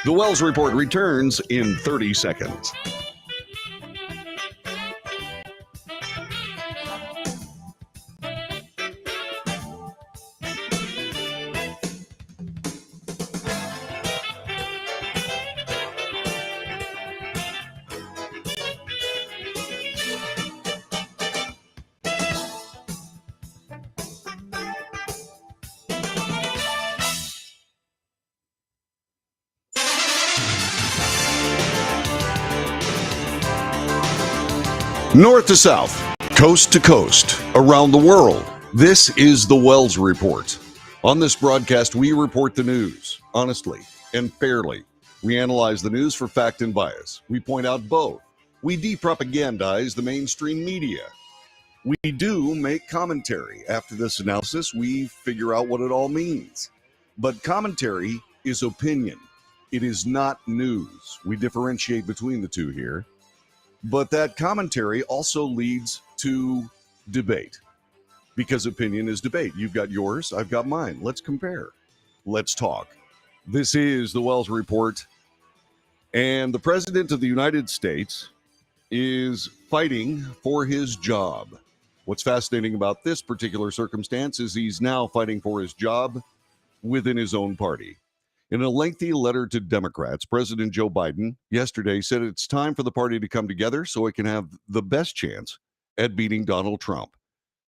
The Wells Report returns in 30 seconds. North to south, coast to coast, around the world, this is the Wells Report. On this broadcast, we report the news honestly and fairly. We analyze the news for fact and bias. We point out both. We de-propagandize the mainstream media. We do make commentary. After this analysis, we figure out what it all means. But commentary is opinion. It is not news. We differentiate between the two here. But that commentary also leads to debate, because opinion is debate. You've got yours, I've got mine. Let's compare. Let's talk. This is the Wells Report, and the President of the United States is fighting for his job. What's fascinating about this particular circumstance is he's now fighting for his job within his own party. In a lengthy letter to Democrats, President Joe Biden yesterday said it's time for the party to come together so it can have the best chance at beating Donald Trump.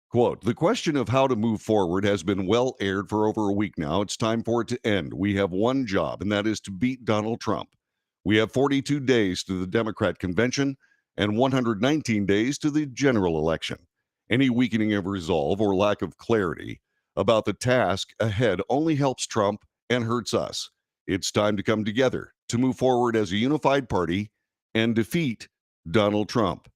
Quote, "The question of how to move forward has been well aired for over a week now. It's time for it to end. We have one job, and that is to beat Donald Trump. We have 42 days to the Democrat convention and 119 days to the general election. Any weakening of resolve or lack of clarity about the task ahead only helps Trump and hurts us. It's time to come together to move forward as a unified party and defeat Donald Trump."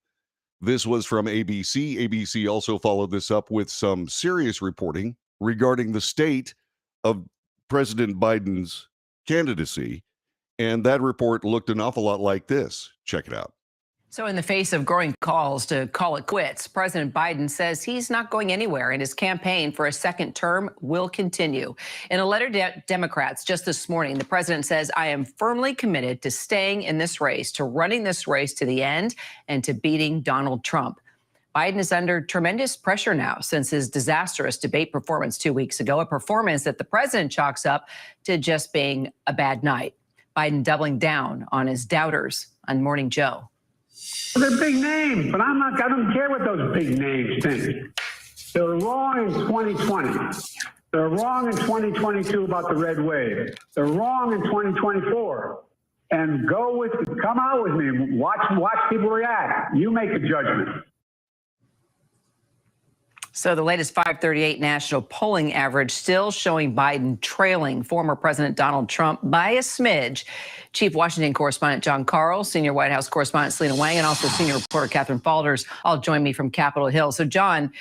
This was from ABC. ABC also followed this up with some serious reporting regarding the state of President Biden's candidacy. And that report looked an awful lot like this. Check it out. So in the face of growing calls to call it quits, President Biden says he's not going anywhere and his campaign for a second term will continue. In a letter to Democrats just this morning, the president says, "I am firmly committed to staying in this race, to running this race to the end, and to beating Donald Trump." Biden is under tremendous pressure now since his disastrous debate performance 2 weeks ago, a performance that the president chalks up to just being a bad night. Biden doubling down on his doubters on Morning Joe. They're big names, but I don't care what those big names think. They're wrong in 2020. They're wrong in 2022 about the red wave. They're wrong in 2024. And come out with me. Watch people react. You make a judgment. So the latest 538 national polling average still showing Biden trailing former President Donald Trump by a smidge. Chief Washington correspondent Jon Karl, senior White House correspondent Selena Wang, and also senior reporter Catherine Faulders all join me from Capitol Hill. So, John,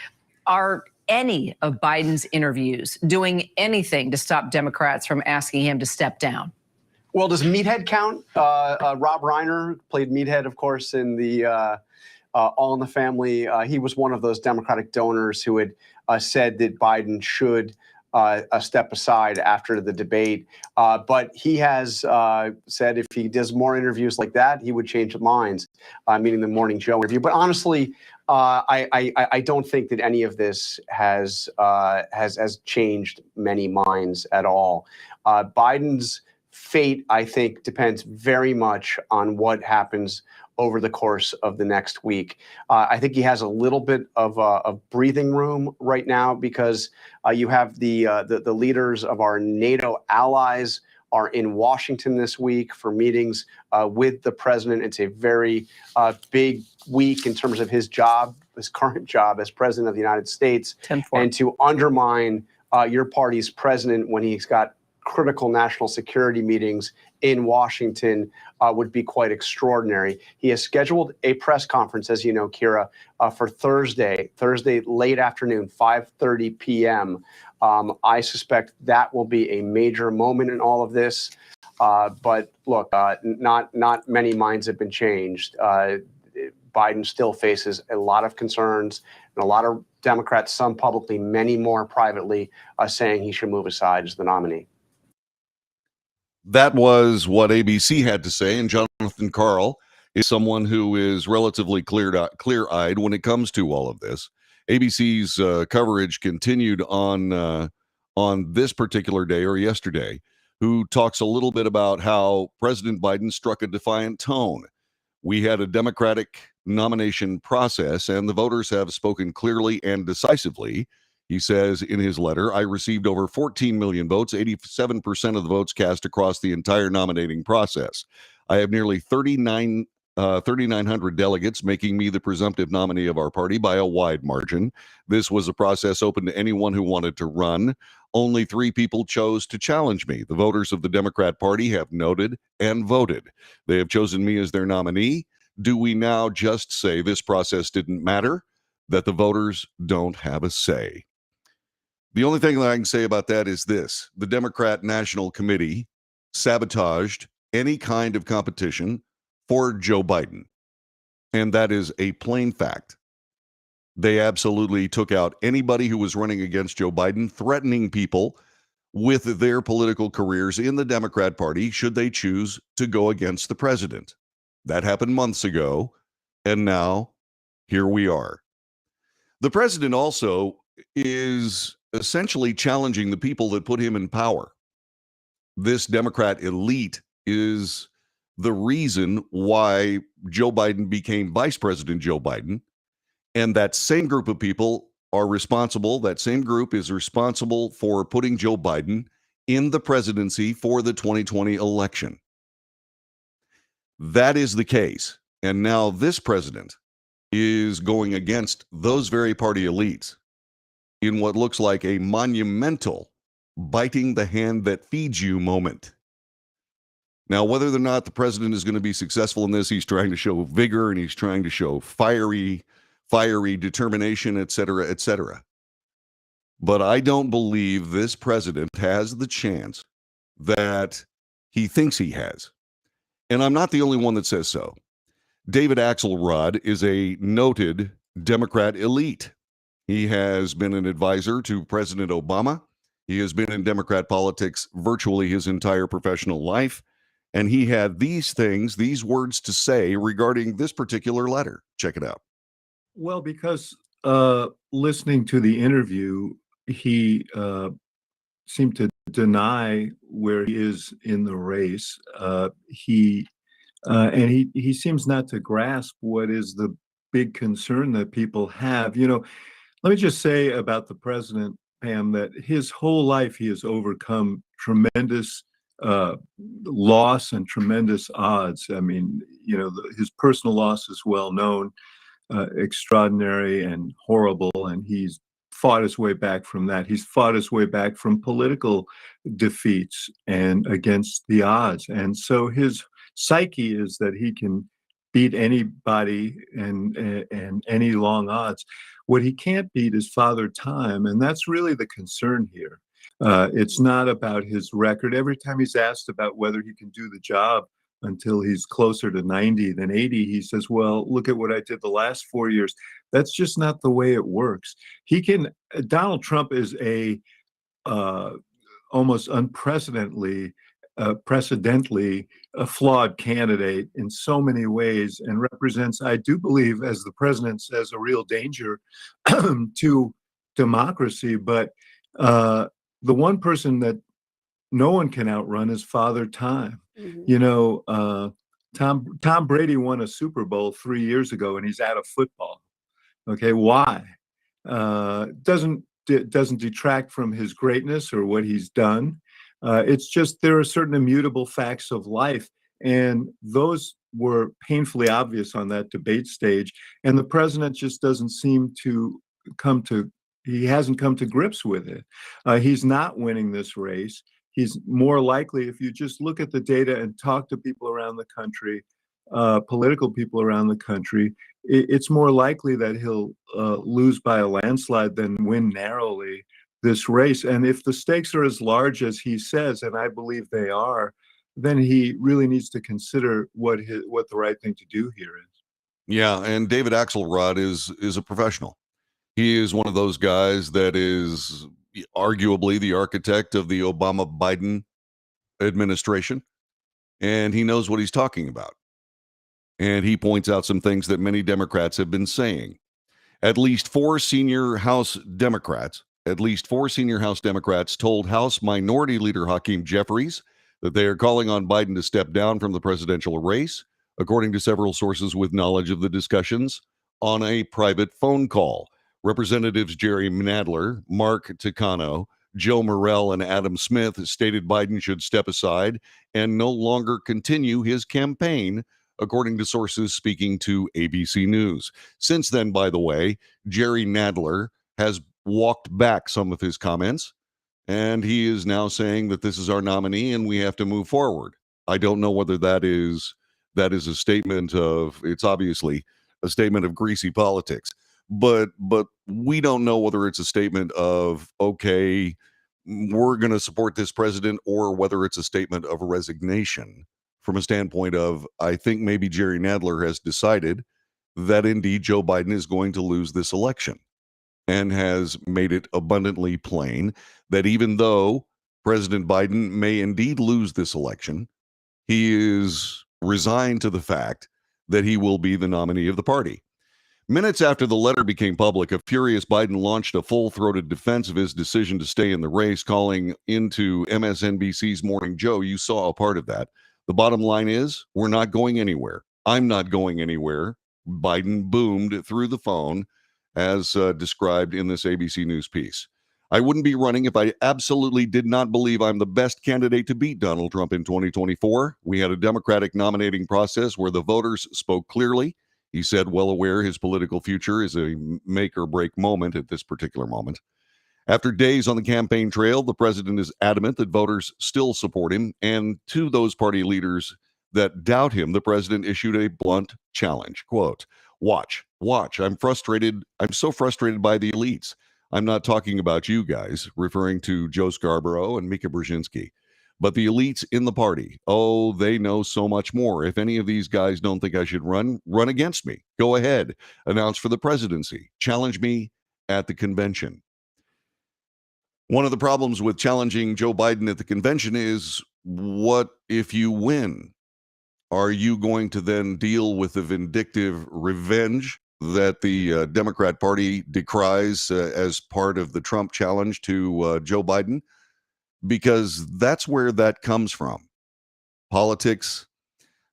are any of Biden's interviews doing anything to stop Democrats from asking him to step down? Well, does Meathead count? Rob Reiner played Meathead, of course, in the All in the Family. He was one of those Democratic donors who had said that Biden should step aside after the debate. But he has said if he does more interviews like that, he would change minds, meaning the Morning Joe interview. But honestly, I don't think that any of this has changed many minds at all. Biden's fate, I think, depends very much on what happens over the course of the next week. I think he has a little bit of breathing room right now because you have the leaders of our NATO allies are in Washington this week for meetings with the president. It's a very big week in terms of his job, his current job as president of the United States. 10-4. And to undermine your party's president when he's got critical national security meetings in Washington would be quite extraordinary. He has scheduled a press conference, as you know, Kira, for Thursday late afternoon, 5:30 p.m. I suspect that will be a major moment in all of this. But look, not many minds have been changed. Biden still faces a lot of concerns, and a lot of Democrats, some publicly, many more privately, saying he should move aside as the nominee. That was what ABC had to say, and Jonathan Karl is someone who is relatively clear-eyed when it comes to all of this. ABC's coverage continued on this particular day or yesterday, who talks a little bit about how President Biden struck a defiant tone. We had a Democratic nomination process, and the voters have spoken clearly and decisively. He says in his letter, I received over 14 million votes, 87% of the votes cast across the entire nominating process. I have nearly 3,900 delegates, making me the presumptive nominee of our party by a wide margin. This was a process open to anyone who wanted to run. Only 3 people chose to challenge me. The voters of the Democrat Party have noted and voted. They have chosen me as their nominee. Do we now just say this process didn't matter, that the voters don't have a say? The only thing that I can say about that is this: the Democrat National Committee sabotaged any kind of competition for Joe Biden. And that is a plain fact. They absolutely took out anybody who was running against Joe Biden, threatening people with their political careers in the Democrat Party should they choose to go against the president. That happened months ago, and now here we are. The president also is essentially challenging the people that put him in power. This Democrat elite is the reason why Joe Biden became Vice President Joe Biden. And that same group of people are responsible. That same group is responsible for putting Joe Biden in the presidency for the 2020 election. That is the case. And now this president is going against those very party elites in what looks like a monumental biting the hand that feeds you moment. Now, whether or not the president is going to be successful in this, he's trying to show vigor and he's trying to show fiery determination, et cetera, et cetera. But I don't believe this president has the chance that he thinks he has. And I'm not the only one that says so. David Axelrod is a noted Democrat elite. He has been an advisor to President Obama. He has been in Democrat politics virtually his entire professional life. And he had these words to say regarding this particular letter. Check it out. Well, because listening to the interview, he seemed to deny where he is in the race. He seems not to grasp what is the big concern that people have. You know, let me just say about the president, Pam, that his whole life he has overcome tremendous loss and tremendous odds. I mean, you know, his personal loss is well known, extraordinary and horrible, and he's fought his way back from that. He's fought his way back from political defeats and against the odds. And so his psyche is that he can beat anybody and any long odds. What he can't beat is Father Time, and that's really the concern here. It's not about his record. Every time he's asked about whether he can do the job until he's closer to 90 than 80, he says, well, look at what I did the last 4 years. That's just not the way it works. Donald Trump is a almost unprecedentedly a flawed candidate in so many ways, and represents, I do believe, as the president says, a real danger to democracy. But the one person that no one can outrun is Father Time. Mm-hmm. You know, Tom Brady won a Super Bowl 3 years ago, and he's out of football. Okay, why? Doesn't detract from his greatness or what he's done. It's just there are certain immutable facts of life, and those were painfully obvious on that debate stage. And the president just doesn't seem to he hasn't come to grips with it. He's not winning this race. He's more likely, if you just look at the data and talk to people around the country, political people around the country, it's more likely that he'll lose by a landslide than win narrowly this race. And if the stakes are as large as he says, and I believe they are, then he really needs to consider what the right thing to do here is. Yeah, and David Axelrod is a professional. He is one of those guys that is arguably the architect of the Obama-Biden administration, and he knows what he's talking about. And he points out some things that many Democrats have been saying. At least four senior House Democrats told House Minority Leader Hakeem Jeffries that they are calling on Biden to step down from the presidential race, according to several sources with knowledge of the discussions, on a private phone call. Representatives Jerry Nadler, Mark Takano, Joe Morell, and Adam Smith stated Biden should step aside and no longer continue his campaign, according to sources speaking to ABC News. Since then, by the way, Jerry Nadler has walked back some of his comments, and he is now saying that this is our nominee and we have to move forward. I don't know whether that is a statement of, it's obviously a statement of greasy politics, but we don't know whether it's a statement of, okay, we're going to support this president, or whether it's a statement of resignation. From a standpoint of, I think maybe Jerry Nadler has decided that indeed Joe Biden is going to lose this election, and has made it abundantly plain that even though President Biden may indeed lose this election, he is resigned to the fact that he will be the nominee of the party. Minutes after the letter became public, a furious Biden launched a full-throated defense of his decision to stay in the race, calling into MSNBC's Morning Joe. You saw a part of that. The bottom line is, we're not going anywhere. I'm not going anywhere. Biden boomed through the phone, as described in this ABC News piece. I wouldn't be running if I absolutely did not believe I'm the best candidate to beat Donald Trump in 2024. We had a Democratic nominating process where the voters spoke clearly. He said, well aware his political future is a make or break moment at this particular moment. After days on the campaign trail, the president is adamant that voters still support him. And to those party leaders that doubt him, the president issued a blunt challenge. Quote, watch. I'm frustrated. I'm so frustrated by the elites. I'm not talking about you guys, referring to Joe Scarborough and Mika Brzezinski, but the elites in the party. Oh, they know so much more. If any of these guys don't think I should run against me. Go ahead. Announce for the presidency. Challenge me at the convention. One of the problems with challenging Joe Biden at the convention is, what if you win? Are you going to then deal with the vindictive revenge that the Democrat Party decries as part of the Trump challenge to Joe Biden? Because that's where that comes from. Politics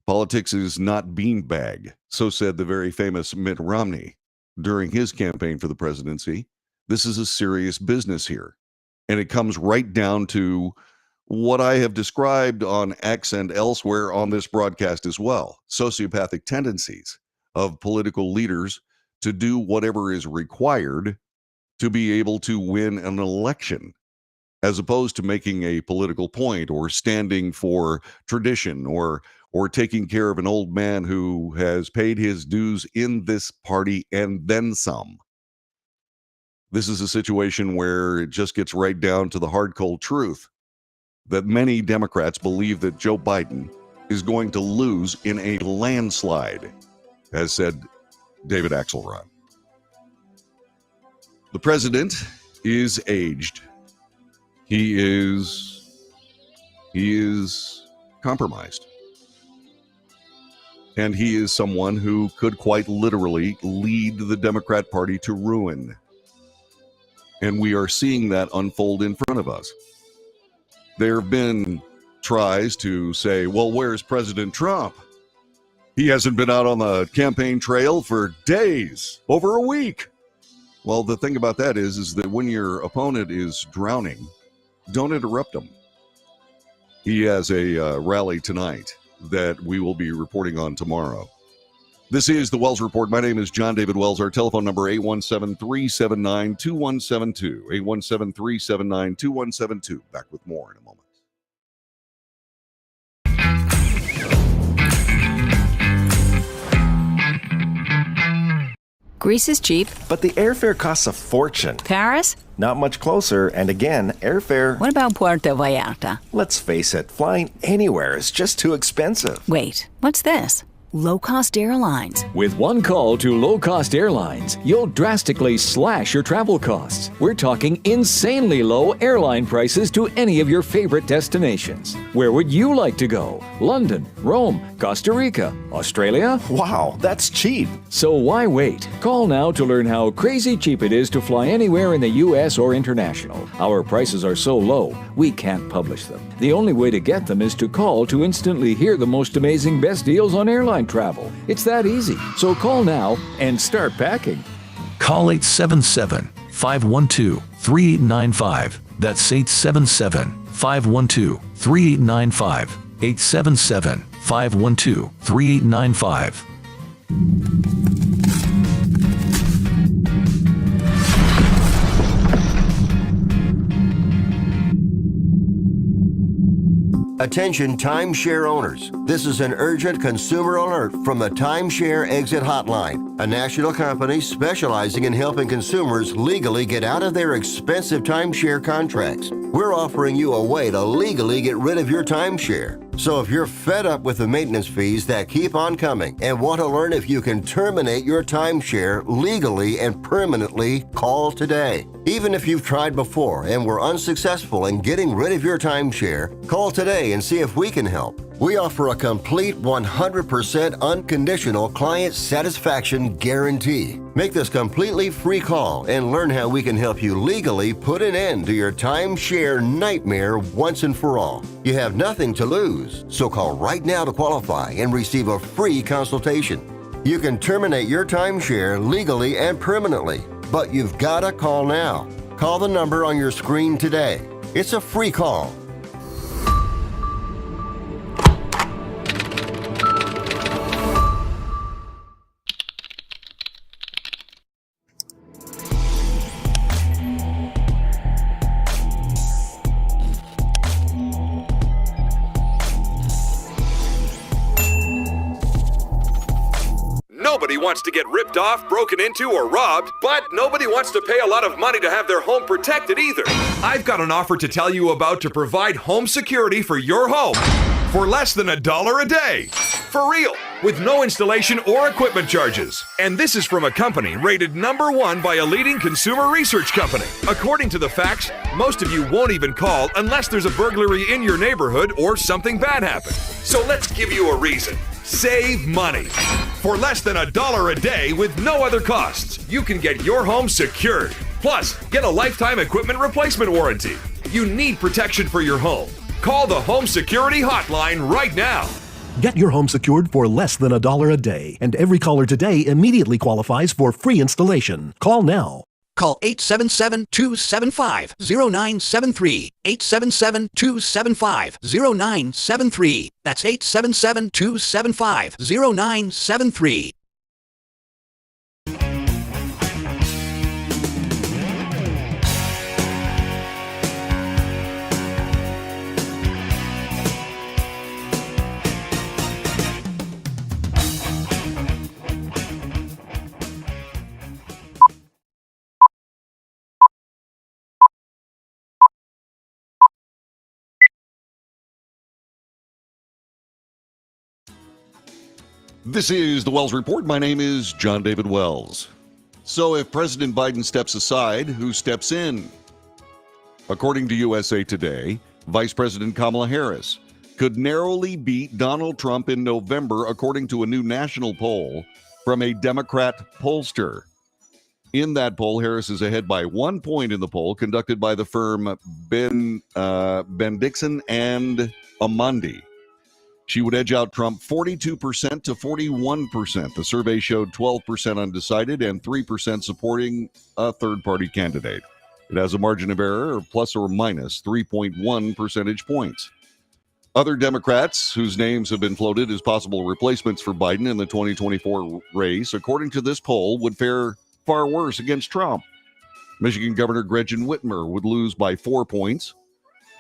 is not beanbag. So said the very famous Mitt Romney during his campaign for the presidency. This is a serious business here. And it comes right down to what I have described on X and elsewhere on this broadcast as well. Sociopathic tendencies of political leaders to do whatever is required to be able to win an election, as opposed to making a political point or standing for tradition or taking care of an old man who has paid his dues in this party and then some. This is a situation where it just gets right down to the hard, cold truth that many Democrats believe that Joe Biden is going to lose in a landslide, as said David Axelrod. The president is aged. He is compromised. And he is someone who could quite literally lead the Democrat Party to ruin. And we are seeing that unfold in front of us. There have been tries to say, well, where's President Trump? He hasn't been out on the campaign trail for days, over a week. Well, the thing about that is that when your opponent is drowning, don't interrupt him. He has a rally tonight that we will be reporting on tomorrow. This is the Wells Report. My name is John David Wells. Our telephone number, 817-379-2172. 817-379-2172. Back with more in a moment. Greece is cheap. But the airfare costs a fortune. Paris? Not much closer, and again, airfare... What about Puerto Vallarta? Let's face it, flying anywhere is just too expensive. Wait, what's this? low-cost airlines. With one call to low-cost airlines, you'll drastically slash your travel costs. We're talking insanely low airline prices to any of your favorite destinations. Where would you like to go? London, Rome, Costa Rica, Australia? Wow, that's cheap. So why wait? Call now to learn how crazy cheap it is to fly anywhere in the U.S. or international. Our prices are so low, we can't publish them. The only way to get them is to call to instantly hear the most amazing best deals on airline travel. It's that easy. So call now and start packing. Call 877-512-3895. That's 877-512-3895. 877-512-3895. Attention timeshare owners. This is an urgent consumer alert from the Timeshare Exit Hotline, a national company specializing in helping consumers legally get out of their expensive timeshare contracts. We're offering you a way to legally get rid of your timeshare. So if you're fed up with the maintenance fees that keep on coming and want to learn if you can terminate your timeshare legally and permanently, call today. Even if you've tried before and were unsuccessful in getting rid of your timeshare, call today and see if we can help. We offer a complete 100% unconditional client satisfaction guarantee. Make this completely free call and learn how we can help you legally put an end to your timeshare nightmare once and for all. You have nothing to lose, so call right now to qualify and receive a free consultation. You can terminate your timeshare legally and permanently, but you've got to call now. Call the number on your screen today. It's a free call. Nobody wants to get ripped off, broken into, or robbed, but nobody wants to pay a lot of money to have their home protected either. I've got an offer to tell you about to provide home security for your home for less than $1 a day. For real, with no installation or equipment charges. And this is from a company rated #1 by a leading consumer research company. According to the facts, most of you won't even call unless there's a burglary in your neighborhood or something bad happened. So let's give you a reason. Save money. For less than $1 a day with no other costs, you can get your home secured. Plus, get a lifetime equipment replacement warranty. You need protection for your home. Call the Home Security Hotline right now. Get your home secured for less than $1 a day, and every caller today immediately qualifies for free installation. Call now. Call 877-275-0973. 877-275-0973. That's 877-275-0973. This is the Wells Report. My name is John David Wells. So if President Biden steps aside, who steps in? According to USA Today, Vice President Kamala Harris could narrowly beat Donald Trump in November, according to a new national poll from a Democrat pollster. In that poll, Harris is ahead by 1 point in the poll conducted by the firm Ben Dixon and Amundi. She would edge out Trump 42% to 41%. The survey showed 12% undecided and 3% supporting a third-party candidate. It has a margin of error of plus or minus 3.1 percentage points. Other Democrats whose names have been floated as possible replacements for Biden in the 2024 race, according to this poll, would fare far worse against Trump. Michigan Governor Gretchen Whitmer would lose by 4 points.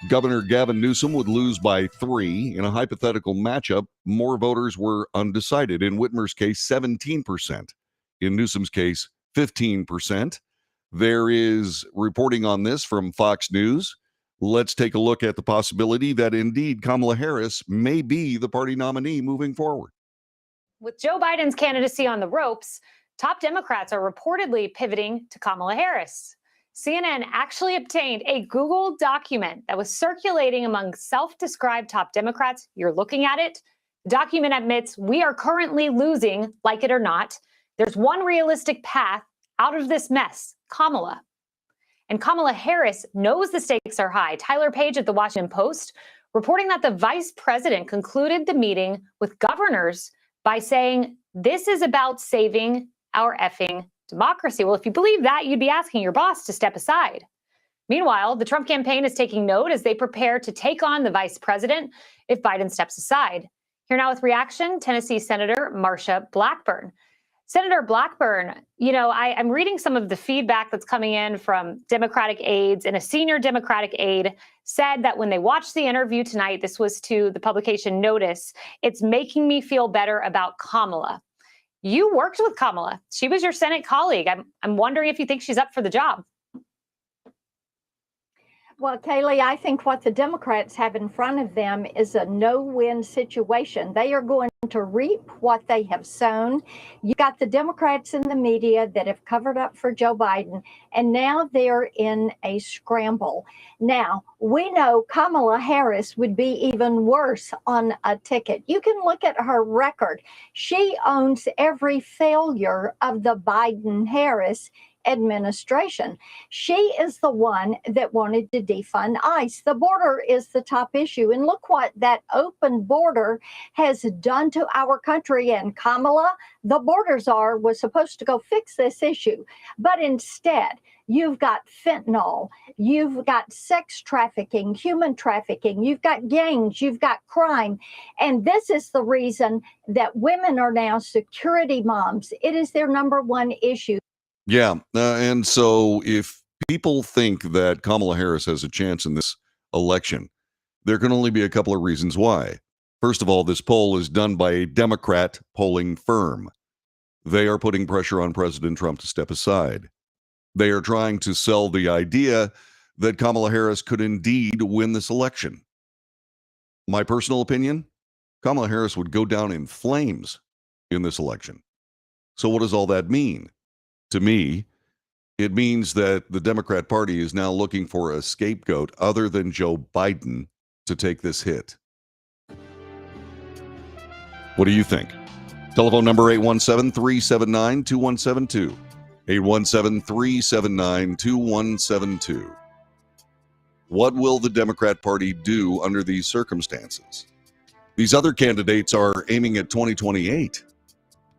Governor Gavin Newsom would lose by 3. In a hypothetical matchup, more voters were undecided. In Whitmer's case, 17%. In Newsom's case, 15%. There is reporting on this from Fox News. Let's take a look at the possibility that indeed Kamala Harris may be the party nominee moving forward. With Joe Biden's candidacy on the ropes, top Democrats are reportedly pivoting to Kamala Harris. CNN actually obtained a Google document that was circulating among self-described top Democrats. You're looking at it. The document admits we are currently losing, like it or not. There's one realistic path out of this mess, Kamala. And Kamala Harris knows the stakes are high. Tyler Page at the Washington Post reporting that the vice president concluded the meeting with governors by saying, this is about saving our effing democracy. Well, if you believe that, you'd be asking your boss to step aside. Meanwhile, the Trump campaign is taking note as they prepare to take on the vice president if Biden steps aside. Here now with reaction, Tennessee Senator Marsha Blackburn. Senator Blackburn, I'm reading some of the feedback that's coming in from Democratic aides, and a senior Democratic aide said that when they watched the interview tonight, this was to the publication Notice, it's making me feel better about Kamala. You worked with Kamala. She was your Senate colleague. I'm wondering if you think she's up for the job. Well, Kayleigh, I think what the Democrats have in front of them is a no-win situation. They are going to reap what they have sown. You got the Democrats in the media that have covered up for Joe Biden, and now they're in a scramble. Now, we know Kamala Harris would be even worse on a ticket. You can look at her record. She owns every failure of the Biden-Harris administration. She is the one that wanted to defund ICE. The border is the top issue. And look what that open border has done to our country. And Kamala, the border czar, was supposed to go fix this issue. But instead, you've got fentanyl, you've got sex trafficking, human trafficking, you've got gangs, you've got crime. And this is the reason that women are now security moms. It is their number one issue. Yeah. And so if people think that Kamala Harris has a chance in this election, there can only be a couple of reasons why. First of all, this poll is done by a Democrat polling firm. They are putting pressure on President Trump to step aside. They are trying to sell the idea that Kamala Harris could indeed win this election. My personal opinion, Kamala Harris would go down in flames in this election. So what does all that mean? To me, it means that the Democrat Party is now looking for a scapegoat other than Joe Biden to take this hit. What do you think? Telephone number 817-379-2172. 817-379-2172. What will the Democrat Party do under these circumstances? These other candidates are aiming at 2028.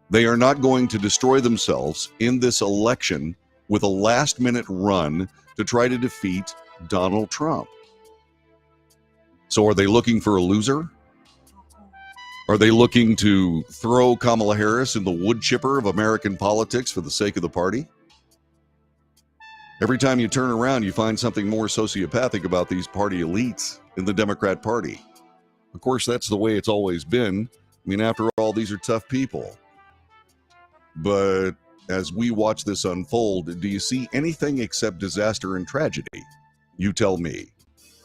They are not going to destroy themselves in this election with a last-minute run to try to defeat Donald Trump. So are they looking for a loser? Are they looking to throw Kamala Harris in the wood chipper of American politics for the sake of the party? Every time you turn around, you find something more sociopathic about these party elites in the Democrat Party. Of course, that's the way it's always been. I mean, after all, these are tough people. But as we watch this unfold, do you see anything except disaster and tragedy? You tell me,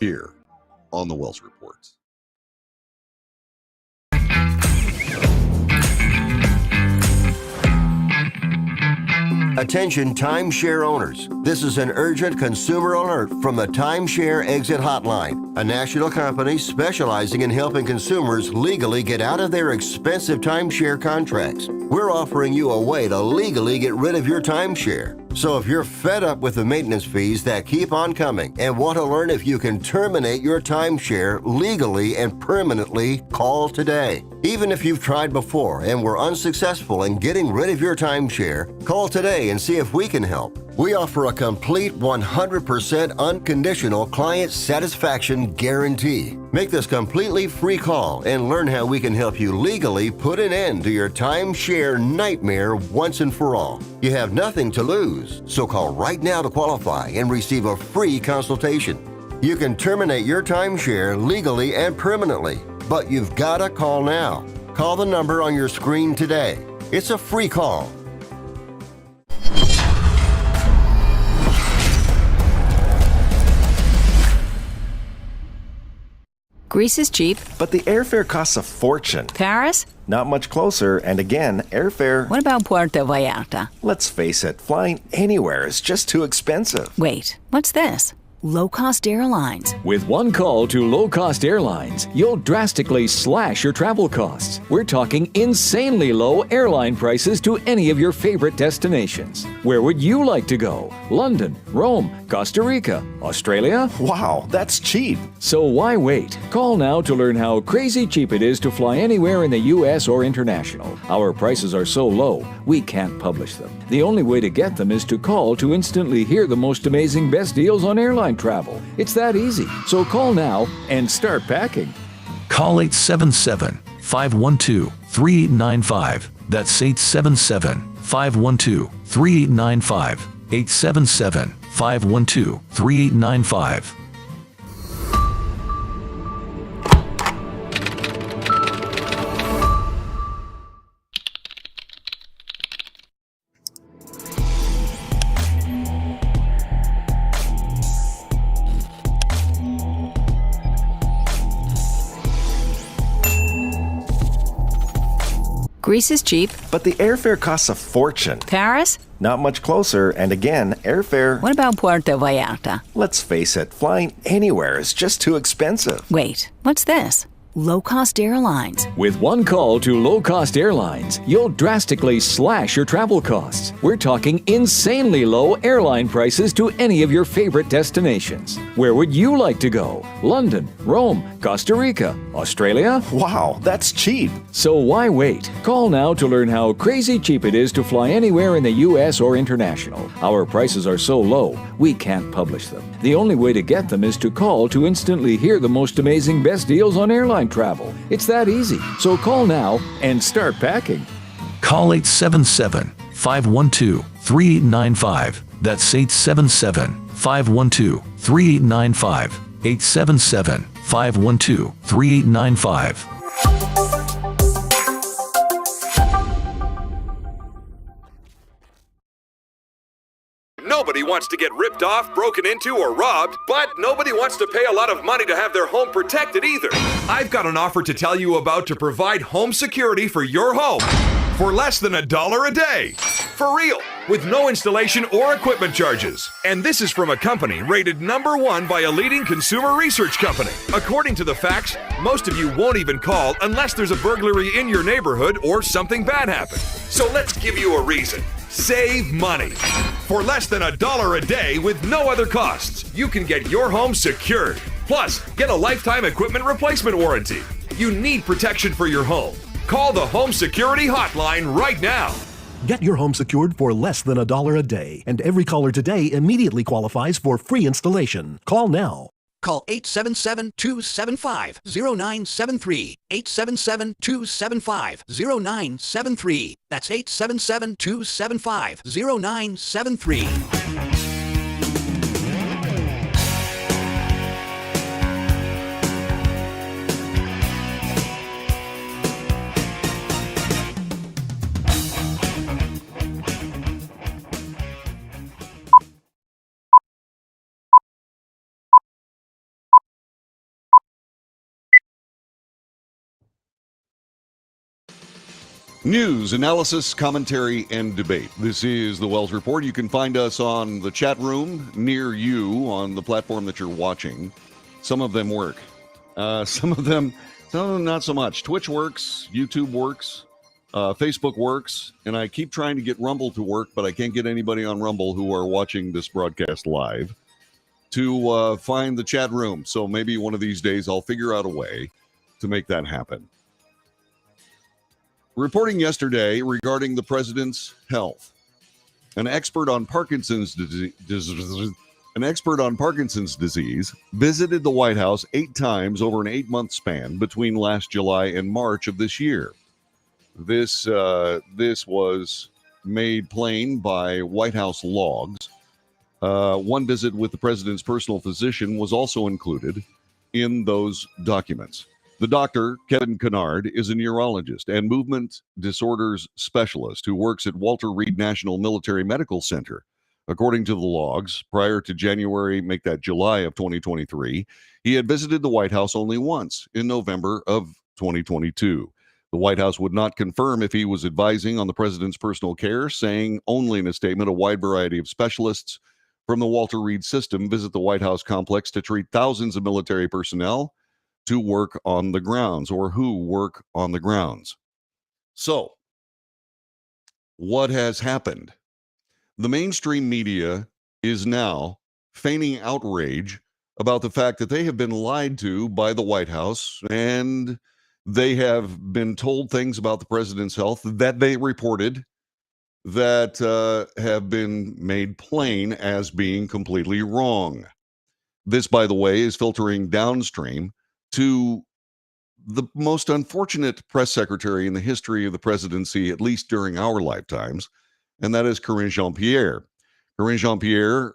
here on the Wells Report. Attention timeshare owners. This is an urgent consumer alert from the Timeshare Exit Hotline, a national company specializing in helping consumers legally get out of their expensive timeshare contracts. We're offering you a way to legally get rid of your timeshare. So if you're fed up with the maintenance fees that keep on coming and want to learn if you can terminate your timeshare legally and permanently, call today. Even if you've tried before and were unsuccessful in getting rid of your timeshare, call today and see if we can help. We offer a complete 100% unconditional client satisfaction guarantee. Make this completely free call and learn how we can help you legally put an end to your timeshare nightmare once and for all. You have nothing to lose, so call right now to qualify and receive a free consultation. You can terminate your timeshare legally and permanently, but you've got to call now. Call the number on your screen today. It's a free call. Greece is cheap. But the airfare costs a fortune. Paris? Not much closer, and again, airfare... What about Puerto Vallarta? Let's face it, flying anywhere is just too expensive. Wait, what's this? Low-cost airlines. With one call to low-cost airlines, you'll drastically slash your travel costs. We're talking insanely low airline prices to any of your favorite destinations. Where would you like to go? London, Rome, Costa Rica, Australia? Wow, that's cheap. So why wait? Call now to learn how crazy cheap it is to fly anywhere in the U.S. or international. Our prices are so low, we can't publish them. The only way to get them is to call to instantly hear the most amazing best deals on airline travel. It's that easy. So call now and start packing. Call 877-512-3895. That's 877-512-3895. 877-512-3895. Greece is cheap. But the airfare costs a fortune. Paris? Not much closer, and again, airfare... What about Puerto Vallarta? Let's face it, flying anywhere is just too expensive. Wait, what's this? Low-cost airlines. With one call to low-cost airlines, you'll drastically slash your travel costs. We're talking insanely low airline prices to any of your favorite destinations. Where would you like to go? London, Rome, Costa Rica, Australia? Wow, that's cheap. So why wait? Call now to learn how crazy cheap it is to fly anywhere in the U.S. or international. Our prices are so low, we can't publish them. The only way to get them is to call to instantly hear the most amazing best deals on airline travel. It's that easy. So call now and start packing. Call 877-512-3895. That's 877-512-3895. 877-512-3895. Nobody wants to get ripped off, broken into, or robbed, but nobody wants to pay a lot of money to have their home protected either. I've got an offer to tell you about to provide home security for your home for less than $1 a day. For real, with no installation or equipment charges. And this is from a company rated #1 by a leading consumer research company. According to the facts, most of you won't even call unless there's a burglary in your neighborhood or something bad happened. So let's give you a reason. Save money. For less than $1 a day with no other costs, you can get your home secured. Plus, get a lifetime equipment replacement warranty. You need protection for your home. Call the Home Security Hotline right now. Get your home secured for less than $1 a day, and every caller today immediately qualifies for free installation. Call now. Call 877-275-0973. 877-275-0973. That's 877-275-0973. News, analysis, commentary, and debate. This is the Wells Report. You can find us on the chat room near you on the platform that you're watching. Some of them work. Some of them not so much. Twitch works, YouTube works, Facebook works, and I keep trying to get Rumble to work, but I can't get anybody on Rumble who are watching this broadcast live to find the chat room. So maybe one of these days I'll figure out a way to make that happen. Reporting yesterday regarding the president's health, an expert on Parkinson's disease visited the White House 8 times over an 8-month span between last July and March of this year. This was made plain by White House logs. One visit with the president's personal physician was also included in those documents. The doctor, Kevin Kennard, is a neurologist and movement disorders specialist who works at Walter Reed National Military Medical Center, According to the logs, prior to January, make that July of 2023, he had visited the White House only once in November of 2022. The White House would not confirm if he was advising on the president's personal care, saying only in a statement a wide variety of specialists from the Walter Reed system visit the White House complex to treat thousands of military personnel to work on the grounds or who work on the grounds. So, what has happened? The mainstream media is now feigning outrage about the fact that they have been lied to by the White House and they have been told things about the president's health that they reported that have been made plain as being completely wrong. This, by the way, is filtering downstream to the most unfortunate press secretary in the history of the presidency, at least during our lifetimes, and that is Karine Jean-Pierre. Karine Jean-Pierre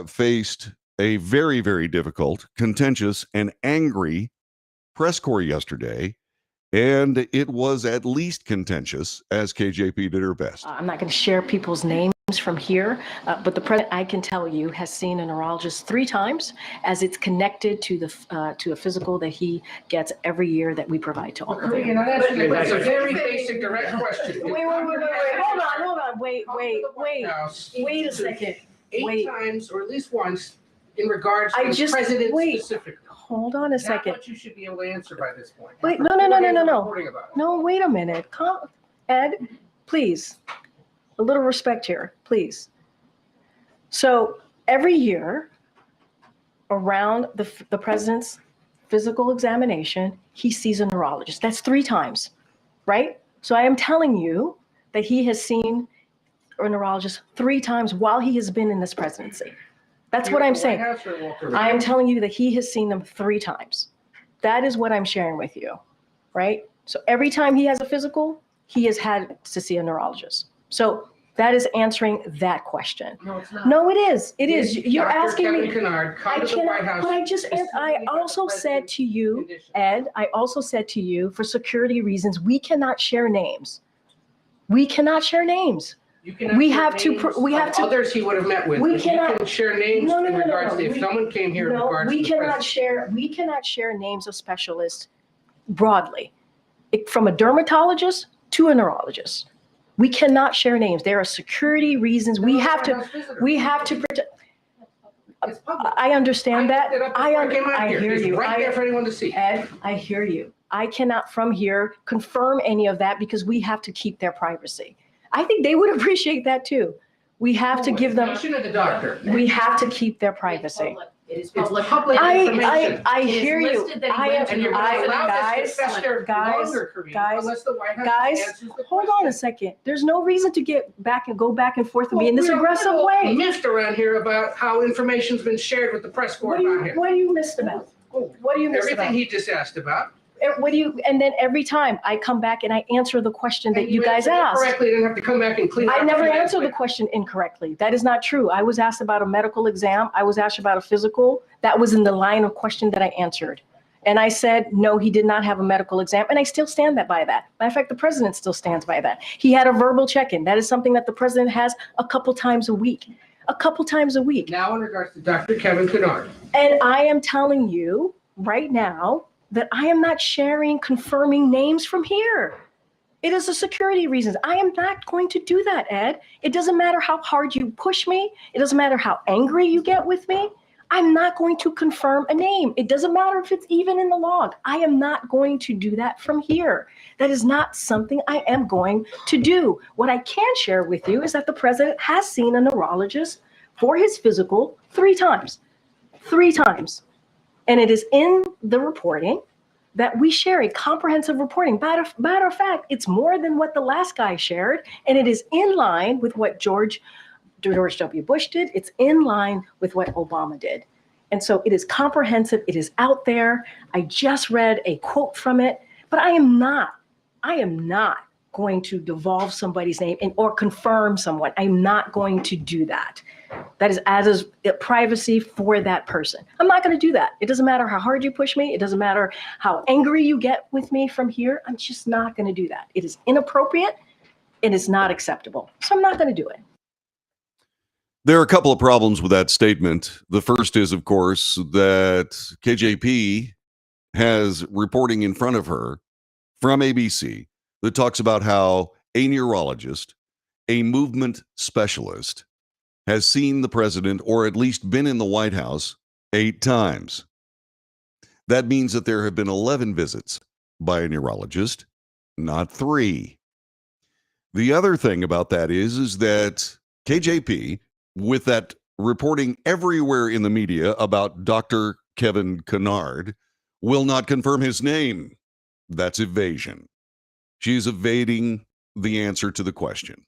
faced a very, very difficult, contentious, and angry press corps yesterday, and it was at least contentious as KJP did her best. I'm not going to share people's names from here, but the president, I can tell you, has seen a neurologist 3 times as it's connected to the to a physical that he gets every year that we provide to all of them. That's a very basic, direct question. Wait, hold on, wait a second. 8 times, or at least once, in regards to I the just president wait. specifically. Hold on a second. Not what you should be able to answer by this point. Wait, After no. 4 days of reporting about it. No, wait a minute. Ed, please. A little respect here, please. So every year around the president's physical examination, he sees a neurologist. That's 3 times, right? So I am telling you that he has seen a neurologist 3 times while he has been in this presidency. That's what I'm saying. I am telling you that he has seen them 3 times. That is what I'm sharing with you, right? So every time he has a physical, he has had to see a neurologist. So that is answering that question. No, it's not. No, it is. It is. You're Dr. asking me. Kevin Kennard, come to the White House But I also said to you, Ed, I also said to you, for security reasons, we cannot share names. We cannot share names. You cannot We share have to names we have of to others he would have met with. We But cannot- you can share names No. in regards to if We- someone came here in No, regards to we the cannot president. share. We cannot share names of specialists broadly, from a dermatologist to a neurologist. We cannot share names. There are security reasons. We have to. We have to protect. It's public. I understand that. looked it up before I came out I here. hear It's you. right there for anyone to see. Ed, I hear you. I cannot from here confirm any of that because we have to keep their privacy. I think they would appreciate that too. We have to give them. Discussion of the doctor. We have to keep their privacy. It is public information. I hear you. And you're I- allowed guys, this to fester guys, longer, Karine, guys, unless the White House guys, answers the hold on a second. There's no reason to go back and forth with me in this Well, aggressive we're way. miffed around here about how information's been shared with the press corps about him. What are you missed about? What are you missed Everything about? he just asked about. And then every time I come back and I answer the question that And you guys answered it asked. correctly, you didn't have to come back and clean it I up never 2 days answered the later. question incorrectly. That is not true. I was asked about a medical exam. I was asked about a physical. That was in the line of question that I answered. And I said, no, he did not have a medical exam. And I still stand by that. Matter of fact, the president still stands by that. He had a verbal check-in. That is something that the president has a couple times a week. Now in regards to Dr. Kevin Kennard. And I am telling you right now that I am not confirming names from here. It is a security reasons. I am not going to do that, Ed. It doesn't matter how hard you push me. It doesn't matter how angry you get with me. I'm not going to confirm a name. It doesn't matter if it's even in the log. I am not going to do that from here. That is not something I am going to do. What I can share with you is that the president has seen a neurologist for his physical 3 times. 3 times. And it is in the reporting that we share a comprehensive reporting. Matter of fact, it's more than what the last guy shared, and it is in line with what George W. Bush did. It's in line with what Obama did. And so it is comprehensive. It is out there. I just read a quote from it, but I am not going to divulge somebody's name or confirm someone. I'm not going to do that. That is privacy for that person. I'm not going to do that. It doesn't matter how hard you push me. It doesn't matter how angry you get with me from here. I'm just not going to do that. It is inappropriate. It is not acceptable. So I'm not going to do it. There are a couple of problems with that statement. The first is, of course, that KJP has reporting in front of her from ABC that talks about how a neurologist, a movement specialist, has seen the president or at least been in the White House 8 times. That means that there have been 11 visits by a neurologist, not 3. The other thing about that is that KJP, with that reporting everywhere in the media about Dr. Kevin Kennard, will not confirm his name. That's evasion. She's evading the answer to the question.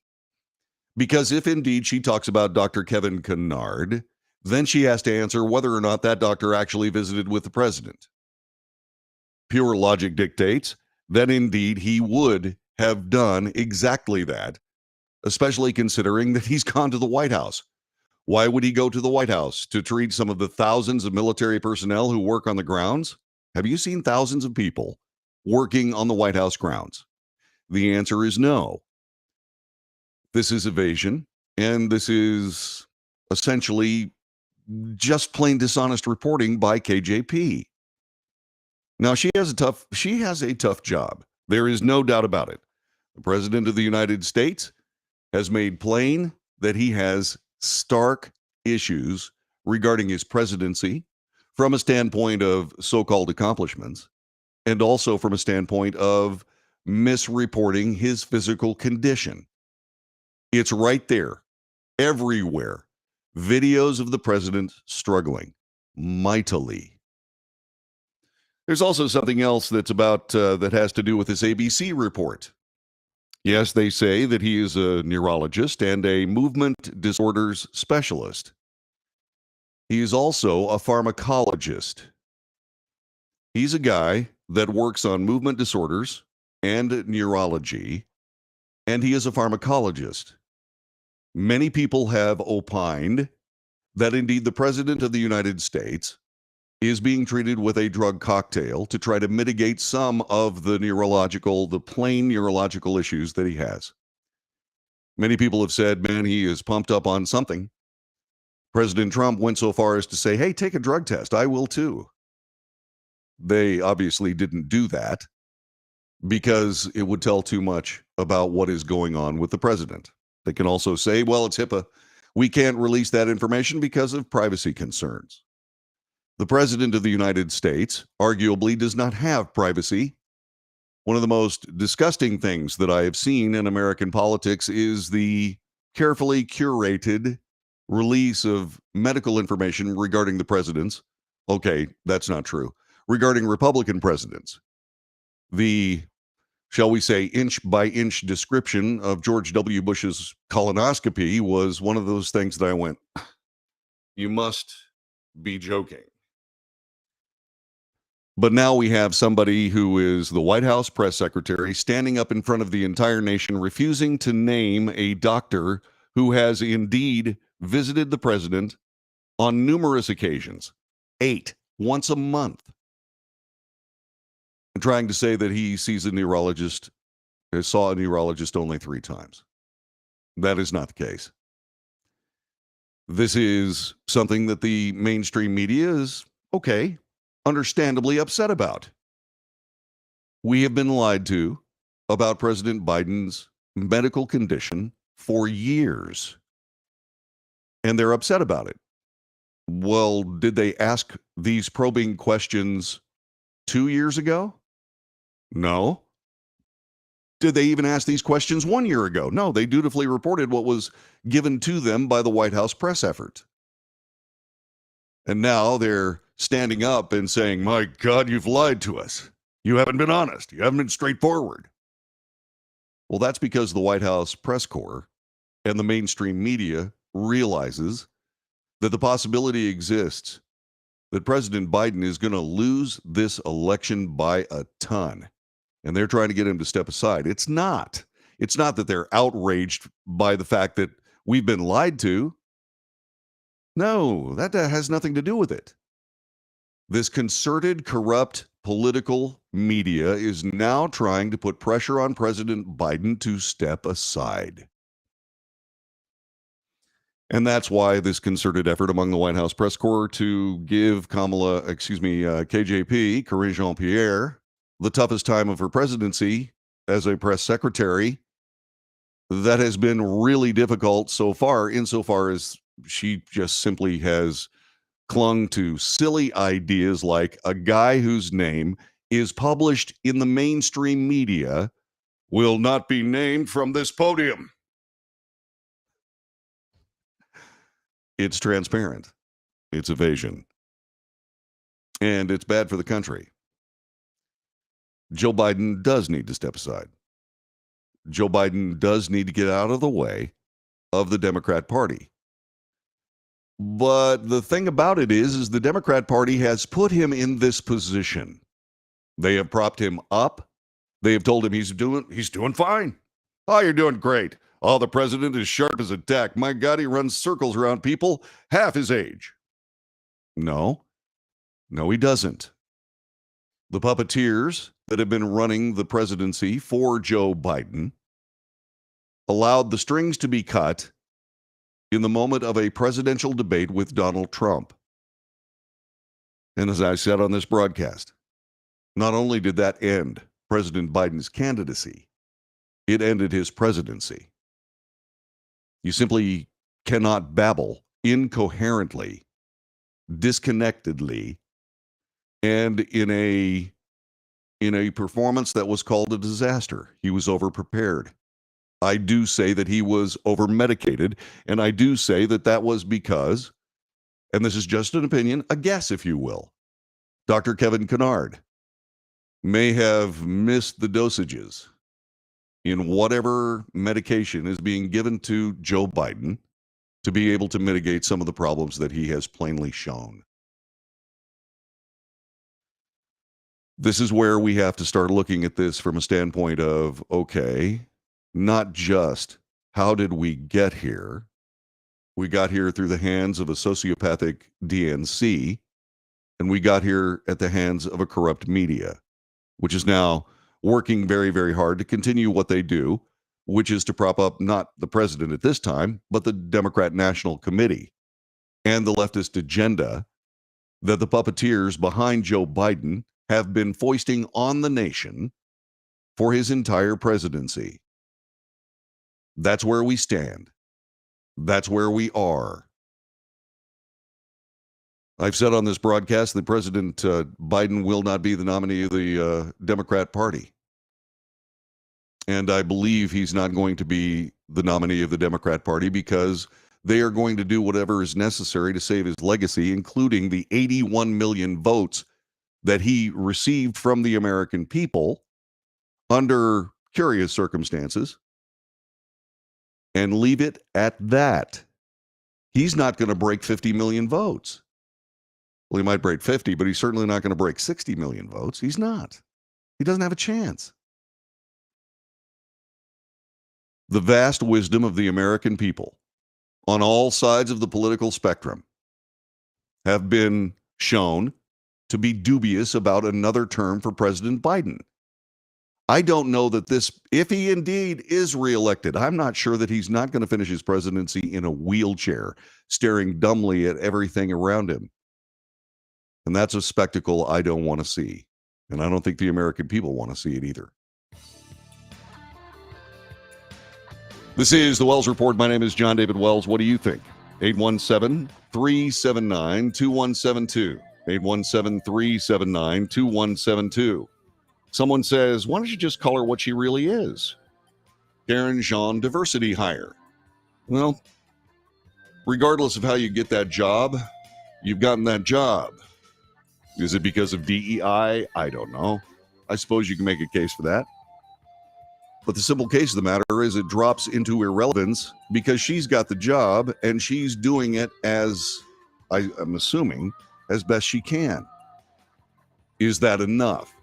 Because if indeed she talks about Dr. Kevin Kennard, then she has to answer whether or not that doctor actually visited with the president. Pure logic dictates that indeed he would have done exactly that, especially considering that he's gone to the White House. Why would he go to the White House? To treat some of the thousands of military personnel who work on the grounds? Have you seen thousands of people working on the White House grounds? The answer is no. This is evasion, and this is essentially just plain dishonest reporting by KJP. Now, she has a tough job. There is no doubt about it. The President of the United States has made plain that he has stark issues regarding his presidency from a standpoint of so-called accomplishments, and also from a standpoint of misreporting his physical condition. It's right there, everywhere. Videos of the president struggling mightily. There's also something else that's about that has to do with this ABC report. Yes, they say that he is a neurologist and a movement disorders specialist. He is also a pharmacologist. He's a guy that works on movement disorders and neurology, and he is a pharmacologist. Many people have opined that indeed the President of the United States is being treated with a drug cocktail to try to mitigate some of the plain neurological issues that he has. Many people have said, man, he is pumped up on something. President Trump went so far as to say, hey, take a drug test. I will too. They obviously didn't do that because it would tell too much about what is going on with the president. They can also say, well, it's HIPAA. We can't release that information because of privacy concerns. The President of the United States arguably does not have privacy. One of the most disgusting things that I have seen in American politics is the carefully curated release of medical information regarding the presidents. Okay, that's not true. Regarding Republican presidents. The, shall we say, inch-by-inch description of George W. Bush's colonoscopy was one of those things that I went, you must be joking. But now we have somebody who is the White House press secretary standing up in front of the entire nation, refusing to name a doctor who has indeed visited the president on numerous occasions, 8, once a month, and trying to say that he sees a neurologist, saw a neurologist only 3 times. That is not the case. This is something that the mainstream media is, okay, understandably upset about. We have been lied to about President Biden's medical condition for years, and they're upset about it. Well, did they ask these probing questions 2 years ago? No. Did they even ask these questions 1 year ago? No, they dutifully reported what was given to them by the White House press effort. And now they're standing up and saying, my God, you've lied to us. You haven't been honest. You haven't been straightforward. Well, that's because the White House press corps and the mainstream media realizes that the possibility exists that President Biden is going to lose this election by a ton. And they're trying to get him to step aside. It's not. It's not that they're outraged by the fact that we've been lied to. No, that has nothing to do with it. This concerted, corrupt political media is now trying to put pressure on President Biden to step aside. And that's why this concerted effort among the White House press corps to give KJP, Karine Jean-Pierre, the toughest time of her presidency as a press secretary, that has been really difficult so far, insofar as she just simply has clung to silly ideas like a guy whose name is published in the mainstream media will not be named from this podium. It's transparent. It's evasion. And it's bad for the country. Joe Biden does need to step aside. Joe Biden does need to get out of the way of the Democrat Party. But the thing about it is the Democrat Party has put him in this position. They have propped him up. They have told him he's doing fine. Oh, you're doing great. Oh, the president is sharp as a tack. My God, he runs circles around people half his age. No, he doesn't. The puppeteers that have been running the presidency for Joe Biden allowed the strings to be cut in the moment of a presidential debate with Donald Trump. And as I said on this broadcast, not only did that end President Biden's candidacy, it ended his presidency. You simply cannot babble incoherently, disconnectedly, and in a performance that was called a disaster. He was overprepared. I do say that he was overmedicated, and I do say that that was because, and this is just an opinion, a guess, if you will, Dr. Kevin Kennard may have missed the dosages in whatever medication is being given to Joe Biden to be able to mitigate some of the problems that he has plainly shown. This is where we have to start looking at this from a standpoint of, okay, not just how did we get here? We got here through the hands of a sociopathic DNC, and we got here at the hands of a corrupt media, which is now working very, very hard to continue what they do, which is to prop up not the president at this time, but the Democrat National Committee and the leftist agenda that the puppeteers behind Joe Biden have been foisting on the nation for his entire presidency. That's where we stand. That's where we are. I've said on this broadcast that President Biden will not be the nominee of the Democrat Party. And I believe he's not going to be the nominee of the Democrat Party because they are going to do whatever is necessary to save his legacy, including the 81 million votes that he received from the American people under curious circumstances, and leave it at that. He's not going to break 50 million votes. Well, he might break 50, but he's certainly not going to break 60 million votes. He's not. He doesn't have a chance. The vast wisdom of the American people on all sides of the political spectrum have been shown to be dubious about another term for President Biden. I don't know that if he indeed is reelected, I'm not sure that he's not going to finish his presidency in a wheelchair, staring dumbly at everything around him. And that's a spectacle I don't want to see. And I don't think the American people want to see it either. This is the Wells Report. My name is John David Wells. What do you think? 817-379-2172. 817-379-2172. Someone says, why don't you just call her what she really is? Karen Jean Diversity Hire. Well, regardless of how you get that job, you've gotten that job. Is it because of DEI? I don't know. I suppose you can make a case for that. But the simple case of the matter is it drops into irrelevance because she's got the job and she's doing it as, I'm assuming, as best she can. Is that enough?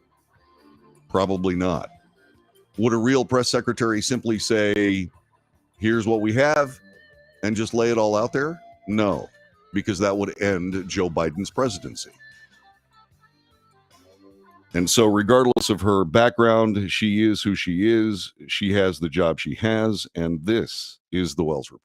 Probably not. Would a real press secretary simply say, here's what we have, and just lay it all out there? No, because that would end Joe Biden's presidency. And so regardless of her background, she is who she is. She has the job she has, and this is the Wells Report.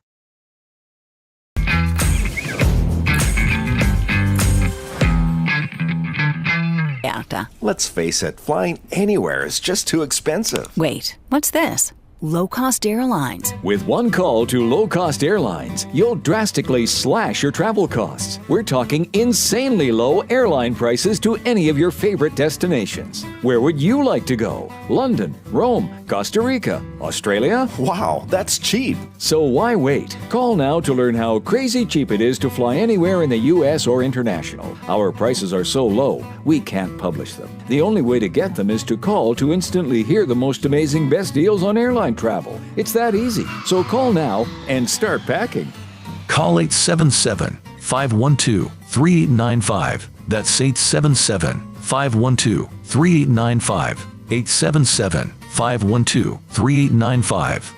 Vayata. Let's face it, flying anywhere is just too expensive. Wait, what's this? Low-cost airlines. With one call to low-cost airlines, you'll drastically slash your travel costs. We're talking insanely low airline prices to any of your favorite destinations. Where would you like to go? London, Rome, Costa Rica, Australia? Wow, that's cheap. So why wait? Call now to learn how crazy cheap it is to fly anywhere in the U.S. or international. Our prices are so low, we can't publish them. The only way to get them is to call to instantly hear the most amazing best deals on airline travel. It's that easy. So call now and start packing. Call 877-512-3895. That's 877-512-3895. 877-512-3895.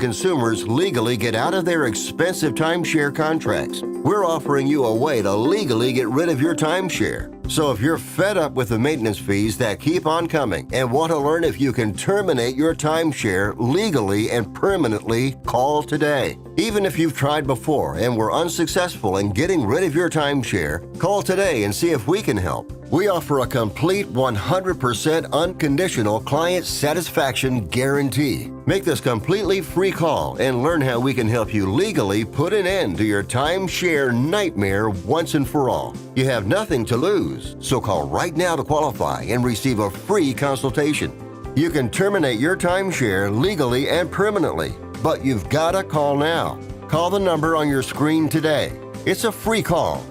Consumers legally get out of their expensive timeshare contracts. We're offering you a way to legally get rid of your timeshare. So if you're fed up with the maintenance fees that keep on coming and want to learn if you can terminate your timeshare legally and permanently, call today. Even if you've tried before and were unsuccessful in getting rid of your timeshare, call today and see if we can help. We offer a complete 100% unconditional client satisfaction guarantee. Make this completely free call and learn how we can help you legally put an end to your timeshare nightmare once and for all. You have nothing to lose, so call right now to qualify and receive a free consultation. You can terminate your timeshare legally and permanently, but you've got to call now. Call the number on your screen today. It's a free call.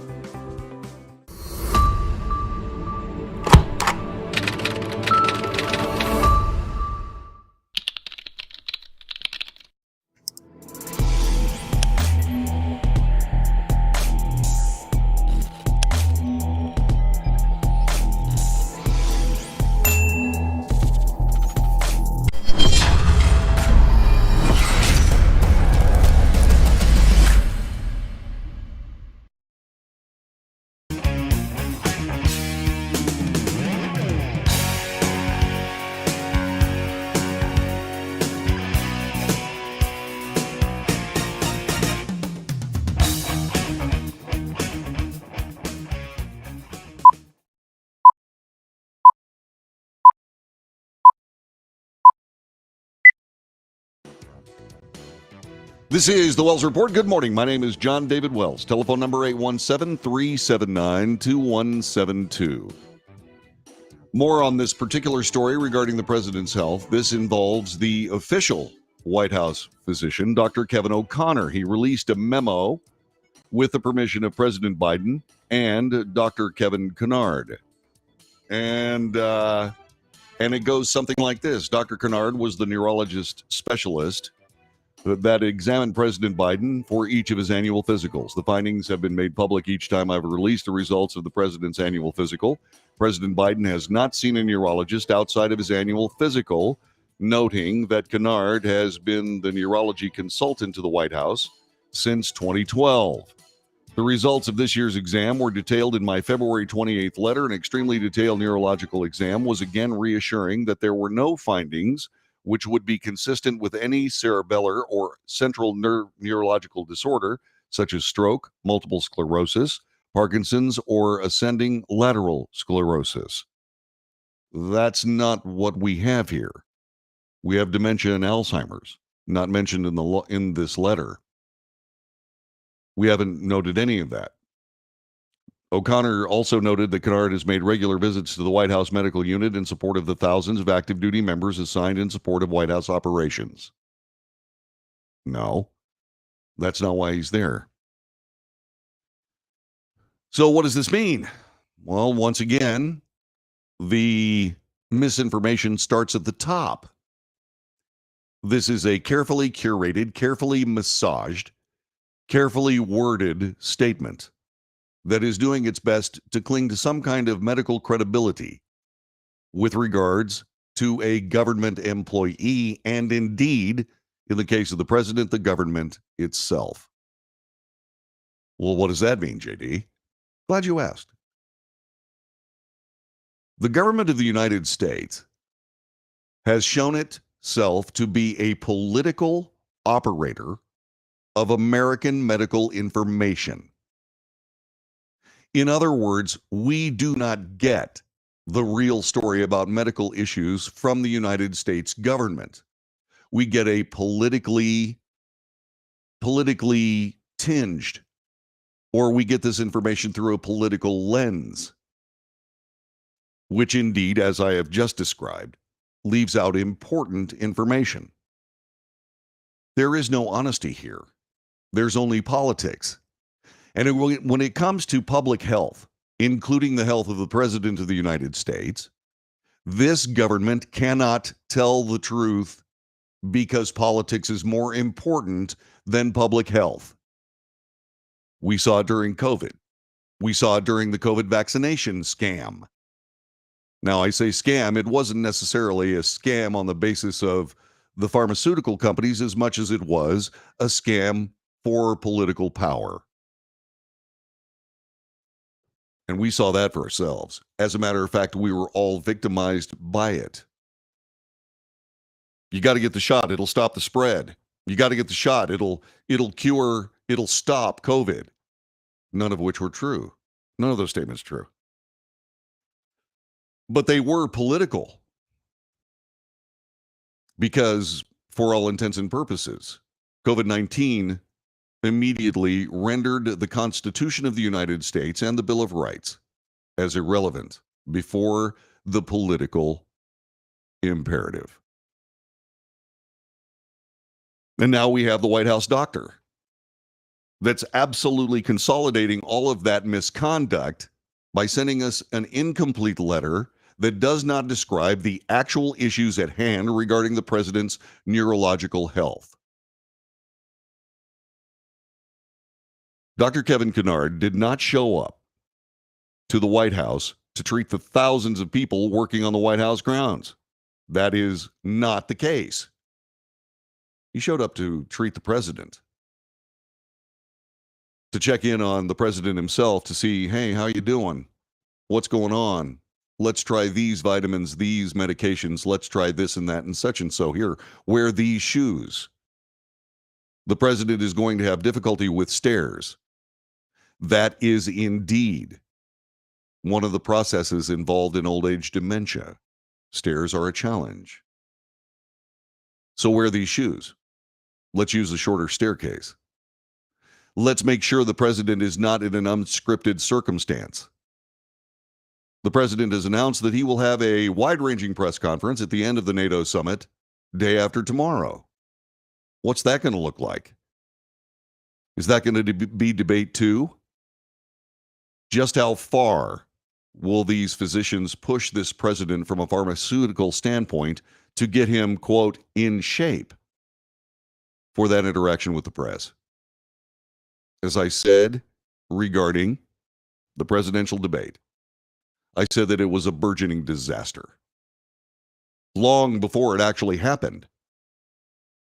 This is the Wells Report. Good morning. My name is John David Wells. Telephone number 817-379-2172. More on this particular story regarding the president's health. This involves the official White House physician, Dr. Kevin O'Connor. He released a memo with the permission of President Biden and Dr. Kevin Kennard. And it goes something like this. Dr. Kennard was the neurologist specialist that examined President Biden for each of his annual physicals. The findings have been made public each time I've released the results of the president's annual physical. President Biden has not seen a neurologist outside of his annual physical, noting that Kennard has been the neurology consultant to the White House since 2012. The results of this year's exam were detailed in my February 28th letter. An extremely detailed neurological exam was again reassuring that there were no findings which would be consistent with any cerebellar or central neurological disorder, such as stroke, multiple sclerosis, Parkinson's, or ascending lateral sclerosis. That's not what we have here. We have dementia and Alzheimer's, not mentioned in this letter. We haven't noted any of that. O'Connor also noted that Kennard has made regular visits to the White House Medical Unit in support of the thousands of active duty members assigned in support of White House operations. No, that's not why he's there. So what does this mean? Well, once again, the misinformation starts at the top. This is a carefully curated, carefully massaged, carefully worded statement that is doing its best to cling to some kind of medical credibility with regards to a government employee and indeed, in the case of the president, the government itself. Well, what does that mean, JD? Glad you asked. The government of the United States has shown itself to be a political operator of American medical information. In other words, we do not get the real story about medical issues from the United States government. We get a politically tinged, or we get this information through a political lens, which indeed, as I have just described, leaves out important information. There is no honesty here. There's only politics. And when it comes to public health, including the health of the President of the United States, this government cannot tell the truth because politics is more important than public health. We saw it during COVID. We saw it during the COVID vaccination scam. Now, I say scam, it wasn't necessarily a scam on the basis of the pharmaceutical companies as much as it was a scam for political power. And we saw that for ourselves. As a matter of fact, we were all victimized by it. You got to get the shot. It'll stop the spread. You got to get the shot. It'll cure, it'll stop COVID. None of which were true. None of those statements true. But they were political. Because for all intents and purposes, COVID-19 immediately rendered the Constitution of the United States and the Bill of Rights as irrelevant before the political imperative. And now we have the White House doctor that's absolutely consolidating all of that misconduct by sending us an incomplete letter that does not describe the actual issues at hand regarding the president's neurological health. Dr. Kevin Kennard did not show up to the White House to treat the thousands of people working on the White House grounds. That is not the case. He showed up to treat the president, to check in on the president himself to see, hey, how you doing? What's going on? Let's try these vitamins, these medications. Let's try this and that and such and so. Here, wear these shoes. The president is going to have difficulty with stairs. That is indeed one of the processes involved in old age dementia. Stairs are a challenge. So wear these shoes. Let's use a shorter staircase. Let's make sure the president is not in an unscripted circumstance. The president has announced that he will have a wide-ranging press conference at the end of the NATO summit day after tomorrow. What's that going to look like? Is that going to be debate 2? Just how far will these physicians push this president from a pharmaceutical standpoint to get him, quote, in shape for that interaction with the press? As I said regarding the presidential debate, I said that it was a burgeoning disaster. Long before it actually happened,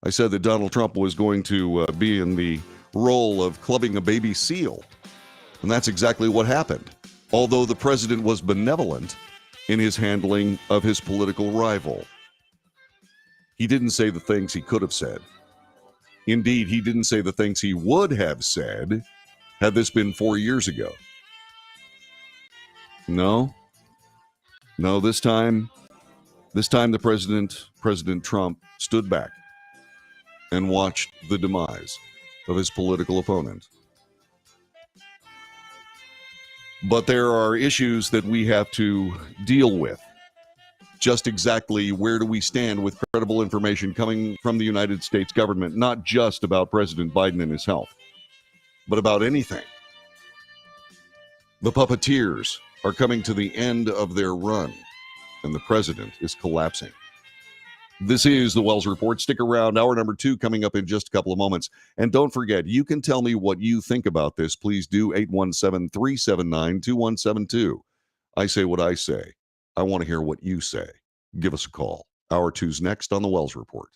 I said that Donald Trump was going to be in the role of clubbing a baby seal. And that's exactly what happened. Although the president was benevolent in his handling of his political rival. He didn't say the things he could have said. Indeed, he didn't say the things he would have said had this been 4 years ago. No, this time the President Trump, stood back and watched the demise of his political opponent. But there are issues that we have to deal with. Just exactly where do we stand with credible information coming from the United States government, not just about President Biden and his health, but about anything. The puppeteers are coming to the end of their run, and the president is collapsing. This is the Wells Report. Stick around. Hour number 2 coming up in just a couple of moments. And don't forget, you can tell me what you think about this. Please do. 817-379-2172. I say what I say. I want to hear what you say. Give us a call. Hour 2's next on the Wells Report.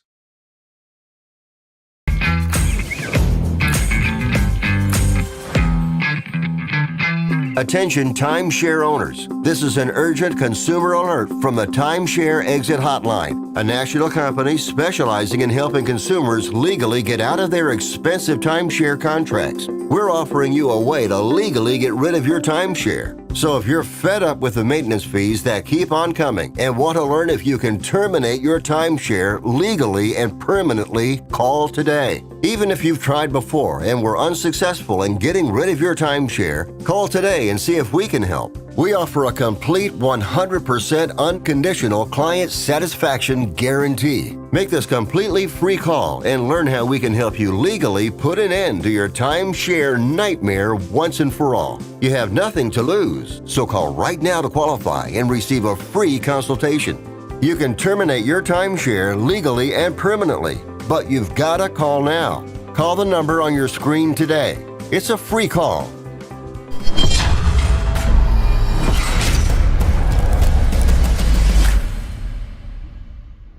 Attention timeshare owners. This is an urgent consumer alert from the Timeshare Exit Hotline, a national company specializing in helping consumers legally get out of their expensive timeshare contracts. We're offering you a way to legally get rid of your timeshare. So if you're fed up with the maintenance fees that keep on coming and want to learn if you can terminate your timeshare legally and permanently, call today. Even if you've tried before and were unsuccessful in getting rid of your timeshare, call today and see if we can help. We offer a complete 100% unconditional client satisfaction guarantee. Make this completely free call and learn how we can help you legally put an end to your timeshare nightmare once and for all. You have nothing to lose, so call right now to qualify and receive a free consultation. You can terminate your timeshare legally and permanently, but you've got to call now. Call the number on your screen today. It's a free call.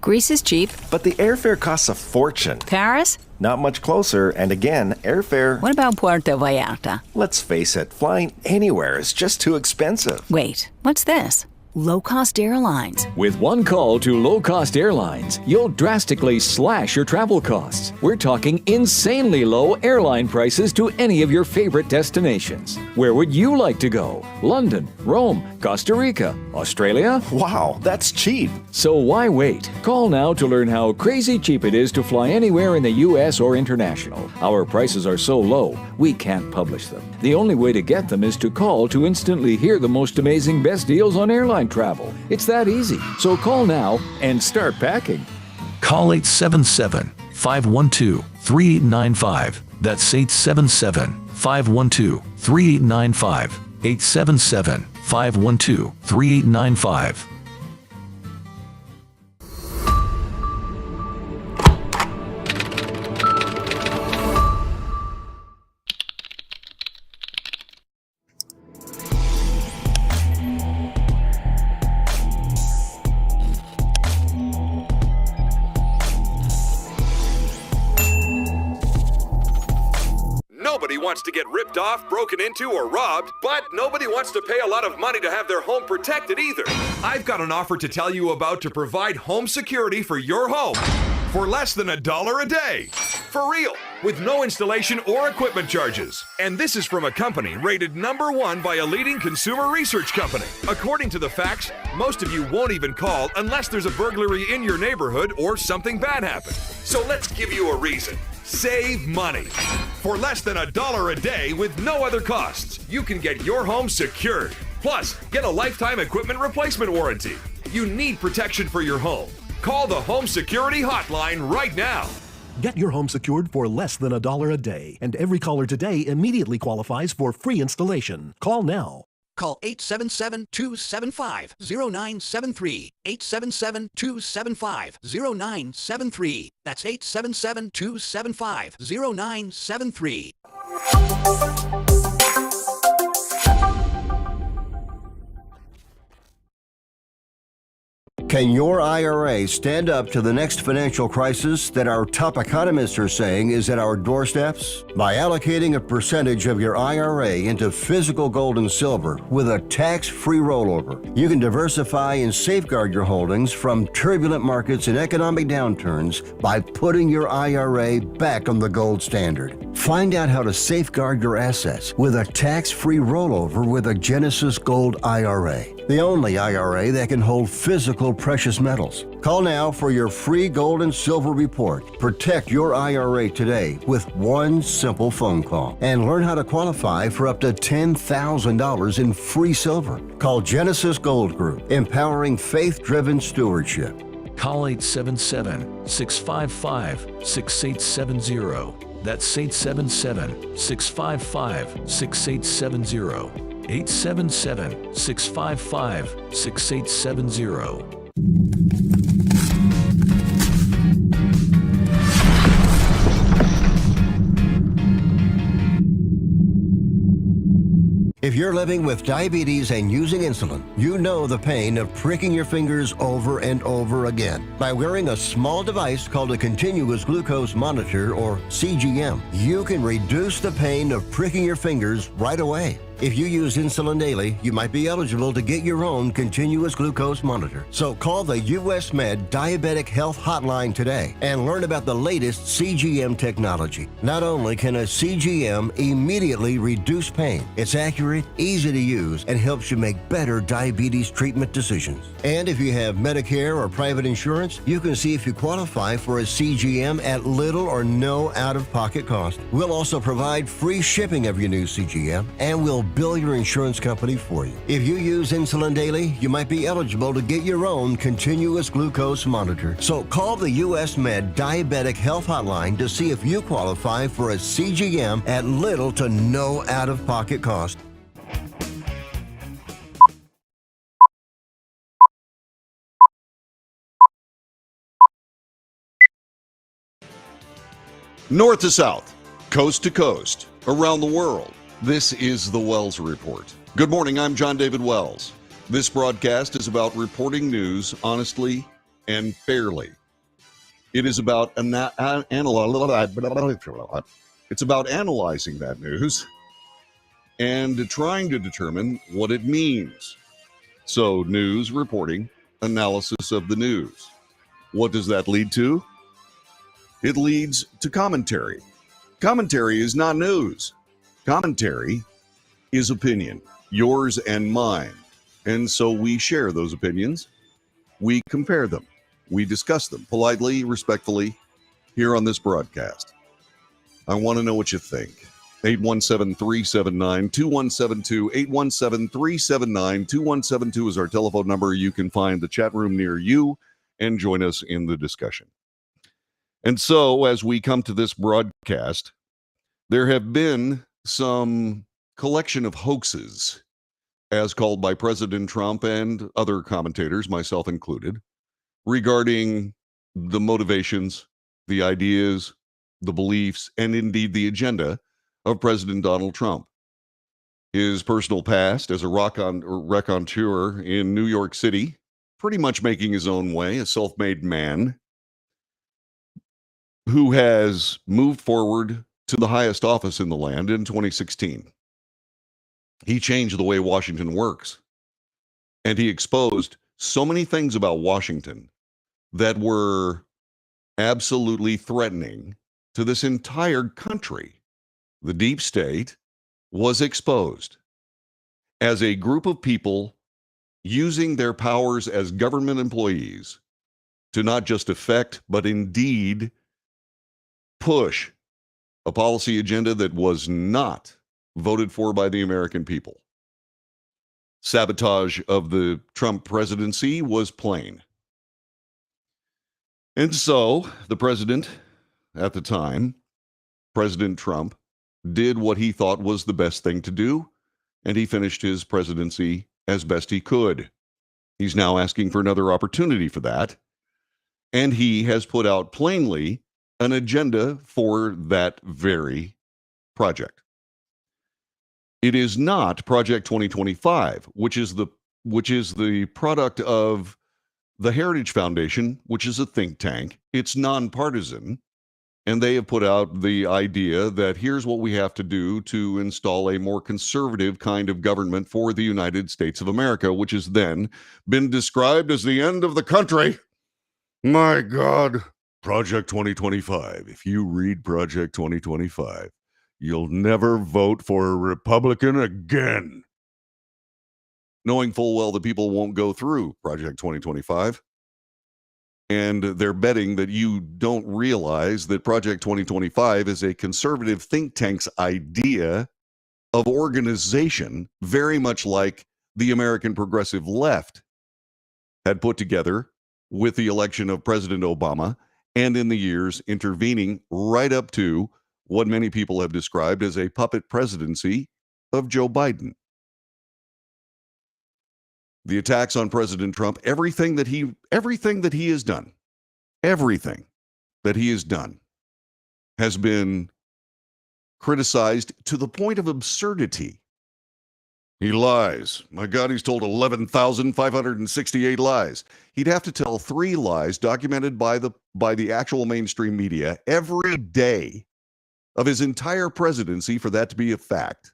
Greece is cheap. But the airfare costs a fortune. Paris? Not much closer, and again, airfare... What about Puerto Vallarta? Let's face it, flying anywhere is just too expensive. Wait, what's this? Low-cost airlines. With one call to low-cost airlines, you'll drastically slash your travel costs. We're talking insanely low airline prices to any of your favorite destinations. Where would you like to go? London, Rome, Costa Rica, Australia? Wow, that's cheap. So why wait? Call now to learn how crazy cheap it is to fly anywhere in the U.S. or international. Our prices are so low, we can't publish them. The only way to get them is to call to instantly hear the most amazing best deals on airline travel. It's that easy. So call now and start packing. Call 877-512-3895. That's 877-512-3895. 877-512-3895. Nobody wants to get ripped off, broken into, or robbed, but nobody wants to pay a lot of money to have their home protected either. I've got an offer to tell you about to provide home security for your home for less than $1 a day. For real, with no installation or equipment charges. And this is from a company rated #1 by a leading consumer research company. According to the facts, most of you won't even call unless there's a burglary in your neighborhood or something bad happened. So let's give you a reason. Save money. For less than $1 a day with no other costs, you can get your home secured. Plus, get a lifetime equipment replacement warranty. You need protection for your home. Call the Home Security Hotline right now. Get your home secured for less than $1 a day, and every caller today immediately qualifies for free installation. Call now. Call 877-275-0973. 877-275-0973. That's 877-275-0973. Can your IRA stand up to the next financial crisis that our top economists are saying is at our doorsteps? By allocating a percentage of your IRA into physical gold and silver with a tax-free rollover, you can diversify and safeguard your holdings from turbulent markets and economic downturns by putting your IRA back on the gold standard. Find out how to safeguard your assets with a tax-free rollover with a Genesis Gold IRA, the only IRA that can hold physical precious metals. Call now for your free gold and silver report. Protect your IRA today with one simple phone call and learn how to qualify for up to $10,000 in free silver. Call Genesis Gold Group, empowering faith-driven stewardship. Call 877-655-6870. That's 877-655-6870. 877-655-6870. If you're living with diabetes and using insulin, you know the pain of pricking your fingers over and over again. By wearing a small device called a continuous glucose monitor, or CGM, you can reduce the pain of pricking your fingers right away. If you use insulin daily, you might be eligible to get your own continuous glucose monitor. So call the US Med Diabetic Health Hotline today and learn about the latest CGM technology. Not only can a CGM immediately reduce pain, it's accurate, easy to use, and helps you make better diabetes treatment decisions. And if you have Medicare or private insurance, you can see if you qualify for a CGM at little or no out-of-pocket cost. We'll also provide free shipping of your new CGM, and we'll bill your insurance company for you. If you use insulin daily, you might be eligible to get your own continuous glucose monitor. So call the US Med Diabetic Health Hotline to see if you qualify for a CGM at little to no out-of-pocket cost. North to south, coast to coast, around the world. This is the Wells Report. Good morning, I'm John David Wells. This broadcast is about reporting news honestly and fairly. It is about analyzing that news and trying to determine what it means. So, news reporting, analysis of the news. What does that lead to? It leads to commentary. Commentary is not news. Commentary is opinion, yours and mine. And so we share those opinions. We compare them. We discuss them politely, respectfully here on this broadcast. I want to know what you think. 817-379-2172, 817-379-2172 is our telephone number. You can find the chat room near you and join us in the discussion. And so, as we come to this broadcast, there have been some collection of hoaxes, as called by President Trump and other commentators, myself included, regarding the motivations, the ideas, the beliefs, and indeed the agenda of President Donald Trump. His personal past as a raconteur in New York City, pretty much making his own way, a self-made man, who has moved forward to the highest office in the land in 2016. He changed the way Washington works. And he exposed so many things about Washington that were absolutely threatening to this entire country. The deep state was exposed as a group of people using their powers as government employees to not just affect, but indeed push a policy agenda that was not voted for by the American people. Sabotage of the Trump presidency was plain. And so the president at the time, President Trump, did what he thought was the best thing to do, and he finished his presidency as best he could. He's now asking for another opportunity for that, and he has put out plainly an agenda for that very project. It is not Project 2025, which is the product of the Heritage Foundation, which is a think tank. It's nonpartisan, and they have put out the idea that here's what we have to do to install a more conservative kind of government for the United States of America, which has then been described as the end of the country. My God. Project 2025. If you read Project 2025, you'll never vote for a Republican again. Knowing full well that people won't go through Project 2025. And they're betting that you don't realize that Project 2025 is a conservative think tank's idea of organization, very much like the American Progressive Left had put together with the election of President Obama, and in the years intervening right up to what many people have described as a puppet presidency of Joe Biden. The attacks on President Trump, everything that he has done has been criticized to the point of absurdity. He lies. My God, he's told 11,568 lies. He'd have to tell 3 lies documented by the actual mainstream media every day of his entire presidency for that to be a fact.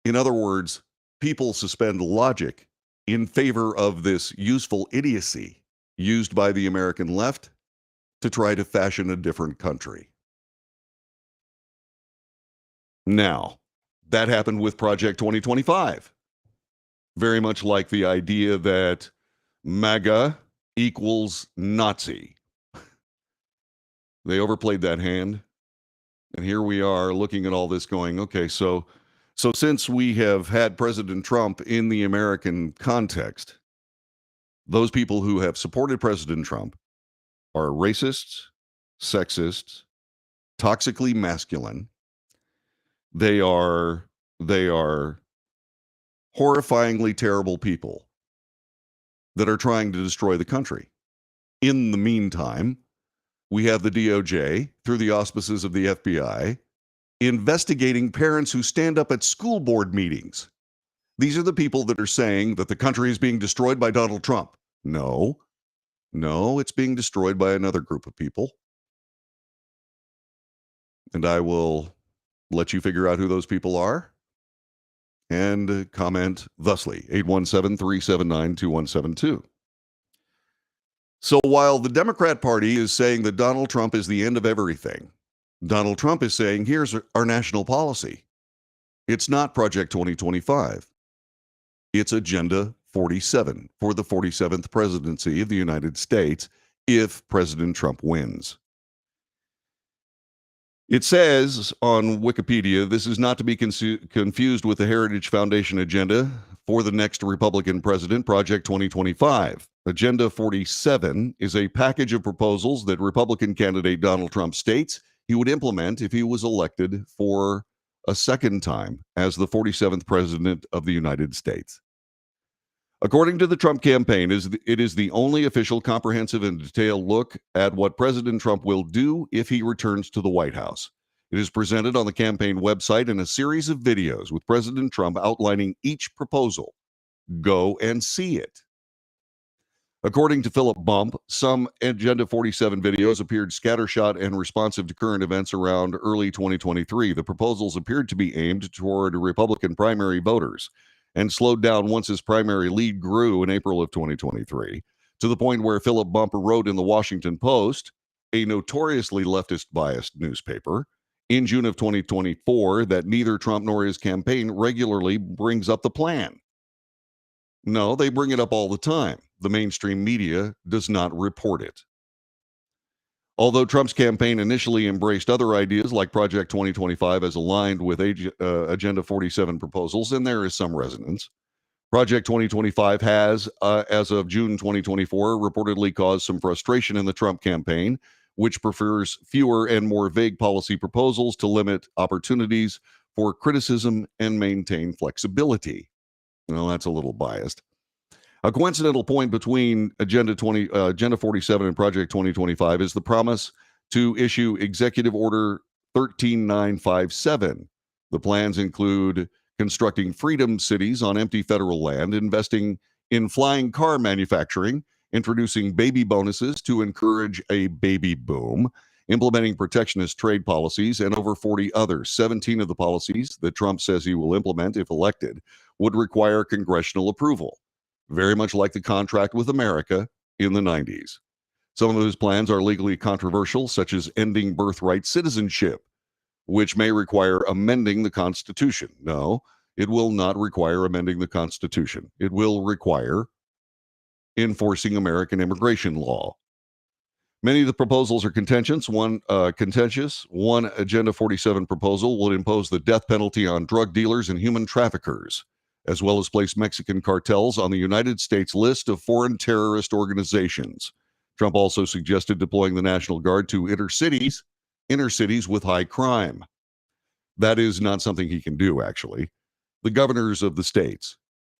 In other words, people suspend logic in favor of this useful idiocy used by the American left to try to fashion a different country. Now, that happened with Project 2025. Very much like the idea that MAGA equals Nazi. They overplayed that hand. And here we are looking at all this going, okay, so since we have had President Trump in the American context, those people who have supported President Trump are racists, sexists, toxically masculine. They are horrifyingly terrible people that are trying to destroy the country. In the meantime, we have the DOJ, through the auspices of the FBI, investigating parents who stand up at school board meetings. These are the people that are saying that the country is being destroyed by Donald Trump. No, it's being destroyed by another group of people. And I will let you figure out who those people are and comment thusly, 817-379-2172. So while the Democrat Party is saying that Donald Trump is the end of everything, Donald Trump is saying, here's our national policy. It's not Project 2025. It's Agenda 47 for the 47th presidency of the United States if President Trump wins. It says on Wikipedia, this is not to be confused with the Heritage Foundation agenda for the next Republican president, Project 2025. Agenda 47 is a package of proposals that Republican candidate Donald Trump states he would implement if he was elected for a second time as the 47th president of the United States. According to the Trump campaign, it is the only official, comprehensive, and detailed look at what President Trump will do if he returns to the White House. It is presented on the campaign website in a series of videos with President Trump outlining each proposal. Go and see it. According to Philip Bump, some Agenda 47 videos appeared scattershot and responsive to current events around early 2023. The proposals appeared to be aimed toward Republican primary voters and slowed down once his primary lead grew in April of 2023, to the point where Philip Bump wrote in the Washington Post, a notoriously leftist-biased newspaper, in June of 2024 that neither Trump nor his campaign regularly brings up the plan. No, they bring it up all the time. The mainstream media does not report it. Although Trump's campaign initially embraced other ideas like Project 2025 as aligned with Agenda 47 proposals, and there is some resonance, Project 2025 has, as of June 2024, reportedly caused some frustration in the Trump campaign, which prefers fewer and more vague policy proposals to limit opportunities for criticism and maintain flexibility. Well, that's a little biased. A coincidental point between Agenda 47 and Project 2025 is the promise to issue Executive Order 13957. The plans include constructing freedom cities on empty federal land, investing in flying car manufacturing, introducing baby bonuses to encourage a baby boom, implementing protectionist trade policies, and over 40 others. 17 of the policies that Trump says he will implement if elected would require congressional approval, very much like the contract with America in the 90s. Some of those plans are legally controversial, such as ending birthright citizenship, which may require amending the Constitution. No, it will not require amending the Constitution. It will require enforcing American immigration law. Many of the proposals are contentious. One Agenda 47 proposal will impose the death penalty on drug dealers and human traffickers, as well as place Mexican cartels on the United States list of foreign terrorist organizations. Trump also suggested deploying the National Guard to inner cities with high crime. That is not something he can do, actually. The governors of the states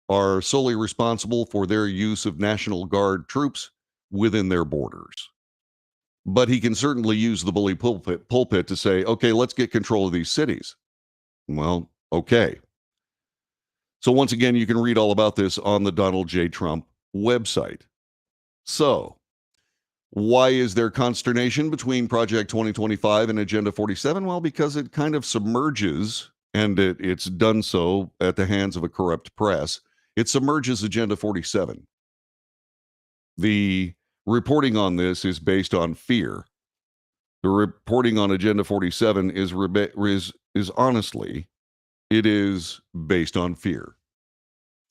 are solely responsible for their use of National Guard troops within their borders. But he can certainly use the bully pulpit to say, okay, let's get control of these cities. Well, okay. So once again, you can read all about this on the Donald J. Trump website. So why is there consternation between Project 2025 and Agenda 47? Well, because it kind of submerges and it's done so at the hands of a corrupt press. It submerges Agenda 47. The reporting on this is based on fear. The reporting on Agenda 47 is honestly, it is based on fear.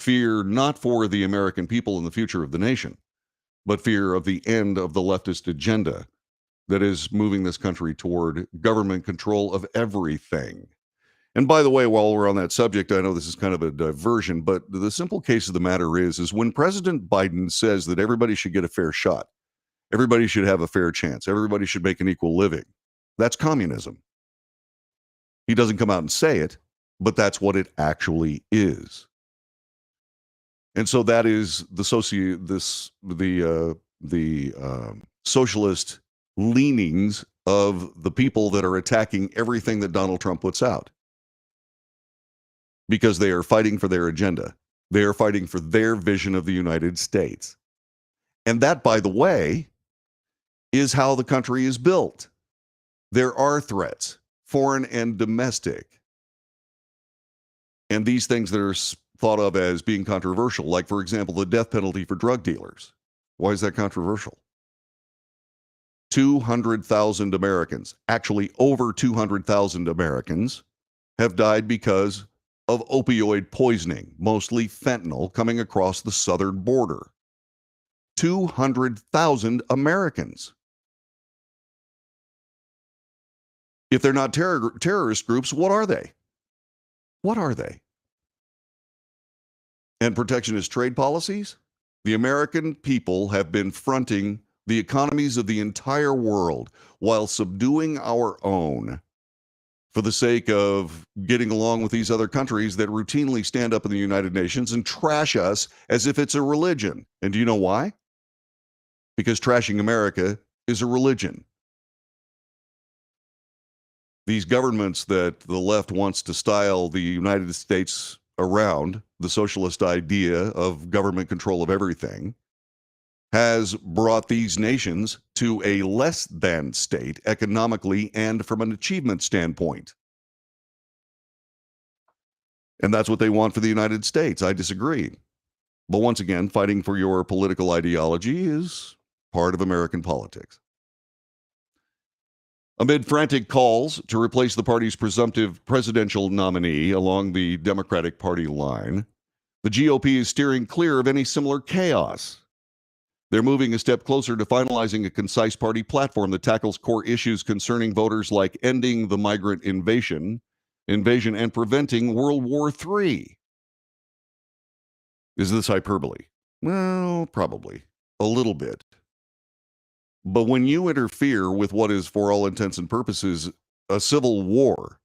Fear not for the American people and the future of the nation, but fear of the end of the leftist agenda that is moving this country toward government control of everything. And by the way, while we're on that subject, I know this is kind of a diversion, but the simple case of the matter is when President Biden says that everybody should get a fair shot, everybody should have a fair chance, everybody should make an equal living, that's communism. He doesn't come out and say it, but that's what it actually is. And so that is the socialist leanings of the people that are attacking everything that Donald Trump puts out, because they are fighting for their agenda. They are fighting for their vision of the United States. And that, by the way, is how the country is built. There are threats, foreign and domestic. And these things that are thought of as being controversial, like, for example, the death penalty for drug dealers. Why is that controversial? 200,000 Americans, actually over 200,000 Americans, have died because of opioid poisoning, mostly fentanyl, coming across the southern border. 200,000 Americans. If they're not terrorist groups, what are they? What are they? And protectionist trade policies? The American people have been fronting the economies of the entire world while subduing our own for the sake of getting along with these other countries that routinely stand up in the United Nations and trash us as if it's a religion. And do you know why? Because trashing America is a religion. These governments that the left wants to style the United States around, the socialist idea of government control of everything, has brought these nations to a less than state economically and from an achievement standpoint. And that's what they want for the United States. I disagree. But once again, fighting for your political ideology is part of American politics. Amid frantic calls to replace the party's presumptive presidential nominee along the Democratic Party line, the GOP is steering clear of any similar chaos. They're moving a step closer to finalizing a concise party platform that tackles core issues concerning voters like ending the migrant invasion and preventing World War III. Is this hyperbole? Well, probably. A little bit. But when you interfere with what is, for all intents and purposes, a civil war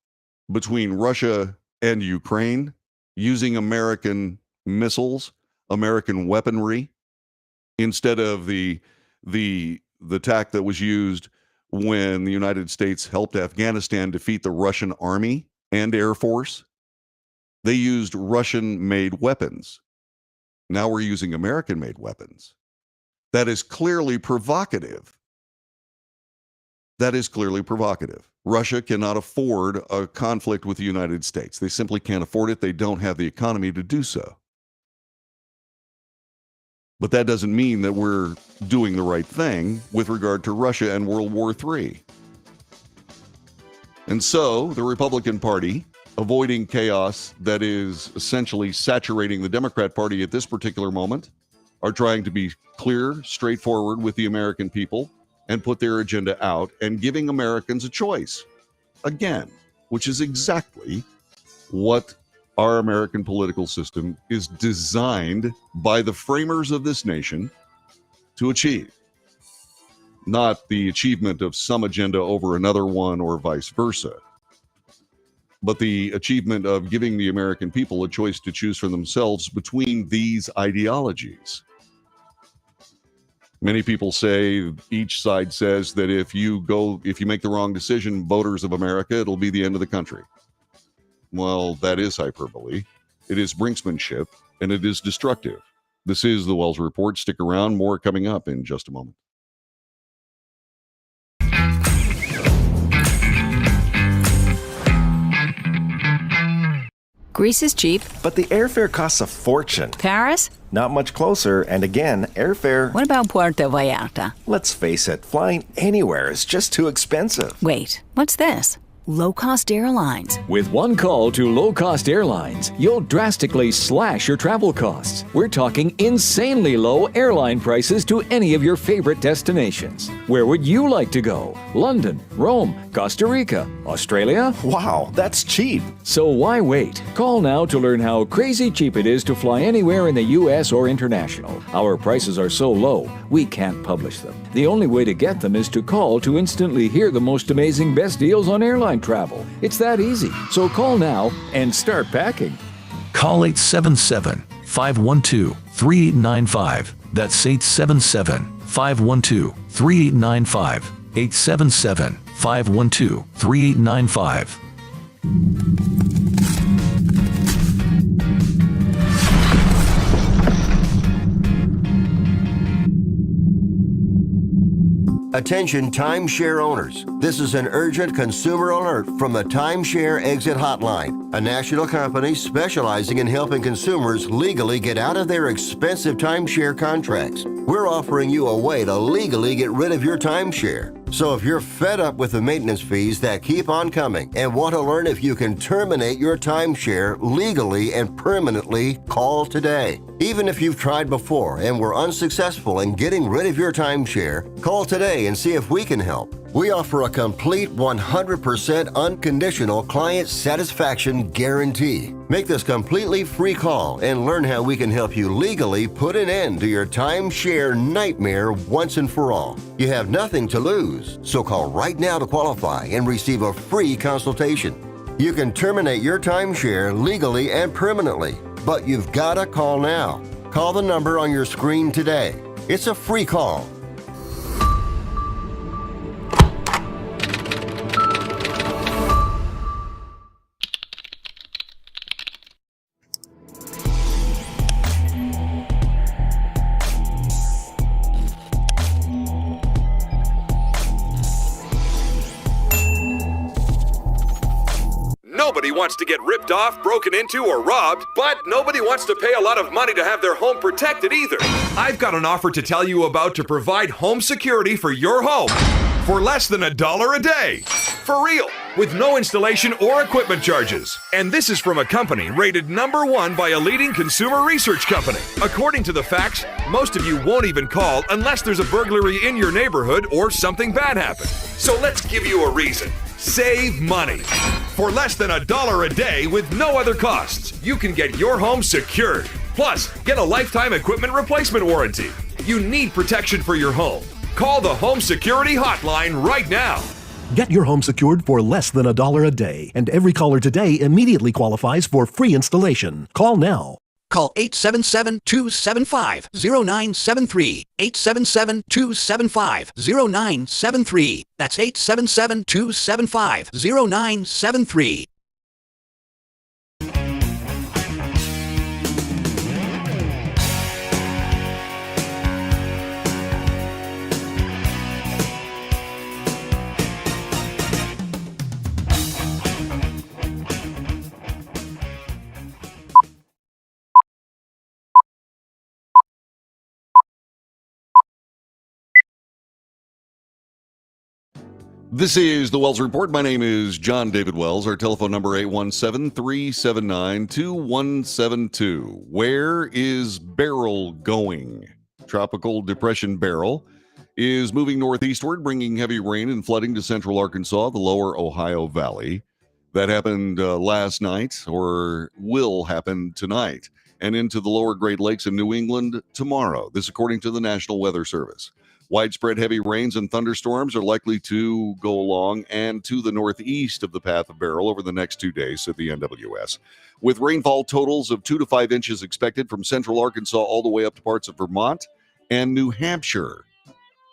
between Russia and Ukraine, using American missiles, American weaponry, instead of the tack that was used when the United States helped Afghanistan defeat the Russian army and air force, they used Russian-made weapons. Now we're using American-made weapons. That is clearly provocative. That is clearly provocative. Russia cannot afford a conflict with the United States. They simply can't afford it. They don't have the economy to do so. But that doesn't mean that we're doing the right thing with regard to Russia and World War III. And so the Republican Party, avoiding chaos that is essentially saturating the Democrat Party at this particular moment, are trying to be clear, straightforward with the American people and put their agenda out and giving Americans a choice. Again, which is exactly what our American political system is designed by the framers of this nation to achieve. Not the achievement of some agenda over another one or vice versa, but the achievement of giving the American people a choice to choose for themselves between these ideologies. Many people say, each side says that if you make the wrong decision, voters of America, it'll be the end of the country. Well, that is hyperbole. It is brinksmanship, and it is destructive. This is the Wells Report. Stick around. More coming up in just a moment. Greece is cheap. But the airfare costs a fortune. Paris? Not much closer, and again, airfare... What about Puerto Vallarta? Let's face it, flying anywhere is just too expensive. Wait, what's this? Low-cost airlines. With one call to low-cost airlines, you'll drastically slash your travel costs. We're talking insanely low airline prices to any of your favorite destinations. Where would you like to go? London, Rome, Costa Rica, Australia? Wow, that's cheap. So why wait? Call now to learn how crazy cheap it is to fly anywhere in the U.S. or international. Our prices are so low, we can't publish them. The only way to get them is to call to instantly hear the most amazing best deals on airline travel. It's that easy. So call now and start packing. Call 877-512-3895. That's 877-512-3895. 877-512-3895. Attention timeshare owners. This is an urgent consumer alert from the Timeshare Exit Hotline, a national company specializing in helping consumers legally get out of their expensive timeshare contracts. We're offering you a way to legally get rid of your timeshare. So if you're fed up with the maintenance fees that keep on coming and want to learn if you can terminate your timeshare legally and permanently, call today. Even if you've tried before and were unsuccessful in getting rid of your timeshare, call today and see if we can help. We offer a complete 100% unconditional client satisfaction guarantee. Make this completely free call and learn how we can help you legally put an end to your timeshare nightmare once and for all. You have nothing to lose, so call right now to qualify and receive a free consultation. You can terminate your timeshare legally and permanently, but you've got to call now. Call the number on your screen today. It's a free call. Nobody wants to get ripped off, broken into, or robbed, but nobody wants to pay a lot of money to have their home protected either. I've got an offer to tell you about to provide home security for your home for less than $1 a day. For real, with no installation or equipment charges. And this is from a company rated #1 by a leading consumer research company. According to the facts, most of you won't even call unless there's a burglary in your neighborhood or something bad happened. So let's give you a reason. Save money. For less than $1 a day with no other costs, you can get your home secured. Plus, get a lifetime equipment replacement warranty. You need protection for your home. Call the Home Security Hotline right now. Get your home secured for less than $1 a day, and every caller today immediately qualifies for free installation. Call now. Call 877-275-0973. 877-275-0973. That's 877-275-0973. This is the Wells Report. My name is John David Wells. Our telephone number 817-379-2172. Where is Beryl going? Tropical Depression Beryl is moving northeastward, bringing heavy rain and flooding to central Arkansas, the lower Ohio Valley. That happened last night, or will happen tonight, and into the lower Great Lakes in New England tomorrow. This according to the National Weather Service. Widespread heavy rains and thunderstorms are likely to go along and to the northeast of the path of Beryl over the next 2 days, said the NWS, with rainfall totals of 2 to 5 inches expected from central Arkansas all the way up to parts of Vermont and New Hampshire.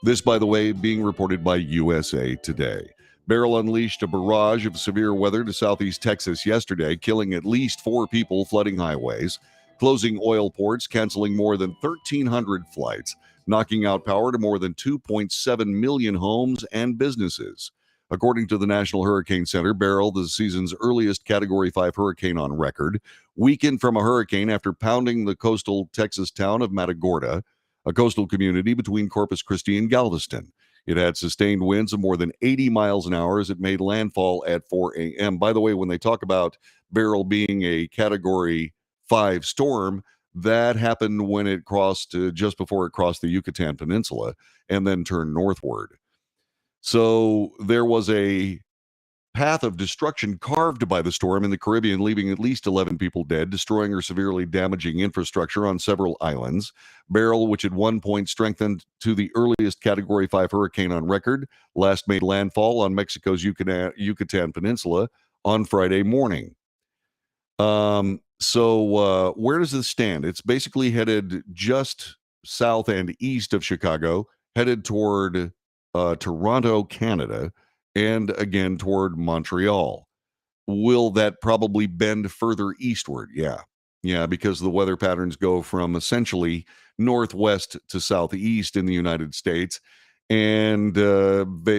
This, by the way, being reported by USA Today. Beryl unleashed a barrage of severe weather to southeast Texas yesterday, killing at least 4 people, flooding highways, closing oil ports, canceling more than 1,300 flights, knocking out power to more than 2.7 million homes and businesses. According to the National Hurricane Center, Beryl, the season's earliest Category 5 hurricane on record, weakened from a hurricane after pounding the coastal Texas town of Matagorda, a coastal community between Corpus Christi and Galveston. It had sustained winds of more than 80 miles an hour as it made landfall at 4 a.m. By the way, when they talk about Beryl being a Category 5 storm, that happened when it crossed, just before it crossed the Yucatan Peninsula and then turned northward. So there was a path of destruction carved by the storm in the Caribbean, leaving at least 11 people dead, destroying or severely damaging infrastructure on several islands. Beryl, which at one point strengthened to the earliest Category 5 hurricane on record, last made landfall on Mexico's Yucatan Peninsula on Friday morning. So where does this stand? It's basically headed just south and east of Chicago, headed toward Toronto, Canada, and again toward Montreal. Will that probably bend further eastward? Yeah, because the weather patterns go from essentially northwest to southeast in the United States, and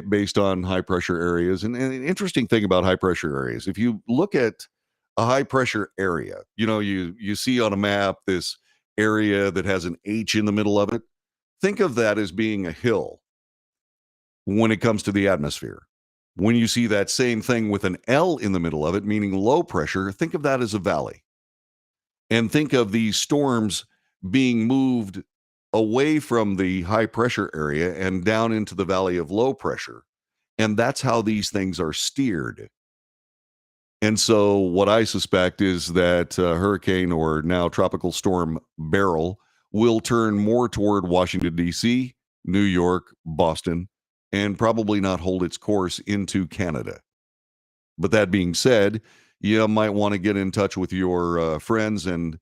based on high pressure areas. And an interesting thing about high pressure areas, if you look at a high pressure area, you see on a map this area that has an H in the middle of it. Think of that as being a hill when it comes to the atmosphere. When you see that same thing with an L in the middle of it, meaning low pressure, think of that as a valley. And think of these storms being moved away from the high pressure area and down into the valley of low pressure. And that's how these things are steered. And so what I suspect is that hurricane, or now tropical storm Beryl, will turn more toward Washington, D.C., New York, Boston, and probably not hold its course into Canada. But that being said, you might want to get in touch with your friends and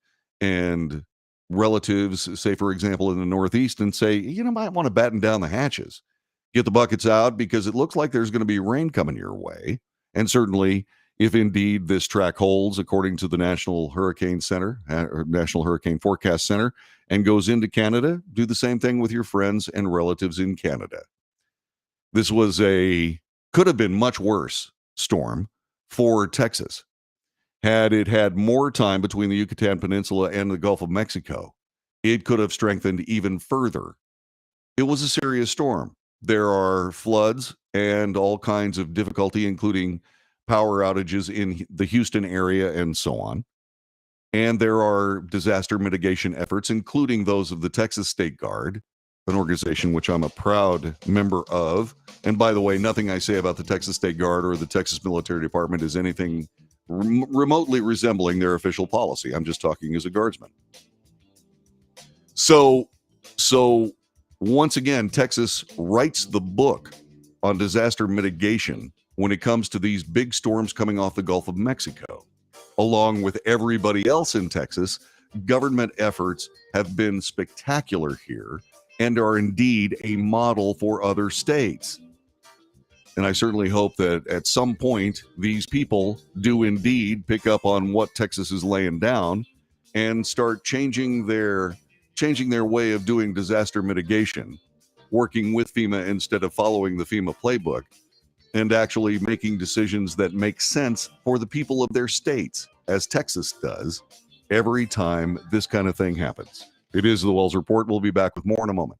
relatives, say, for example, in the Northeast, and say, might want to batten down the hatches. Get the buckets out, because it looks like there's going to be rain coming your way. And certainly, if indeed this track holds, according to the National Hurricane Center, or National Hurricane Forecast Center, and goes into Canada, do the same thing with your friends and relatives in Canada. This could have been much worse storm for Texas. Had it had more time between the Yucatan Peninsula and the Gulf of Mexico, it could have strengthened even further. It was a serious storm. There are floods and all kinds of difficulty, including power outages in the Houston area and so on. And there are disaster mitigation efforts, including those of the Texas State Guard, an organization which I'm a proud member of. And by the way, nothing I say about the Texas State Guard or the Texas Military Department is anything remotely resembling their official policy. I'm just talking as a guardsman. So once again, Texas writes the book on disaster mitigation when it comes to these big storms coming off the Gulf of Mexico. Along with everybody else in Texas, government efforts have been spectacular here and are indeed a model for other states. And I certainly hope that at some point, these people do indeed pick up on what Texas is laying down and start changing their way of doing disaster mitigation, working with FEMA instead of following the FEMA playbook, and actually making decisions that make sense for the people of their states, as Texas does every time this kind of thing happens. It is the Wells Report. We'll be back with more in a moment.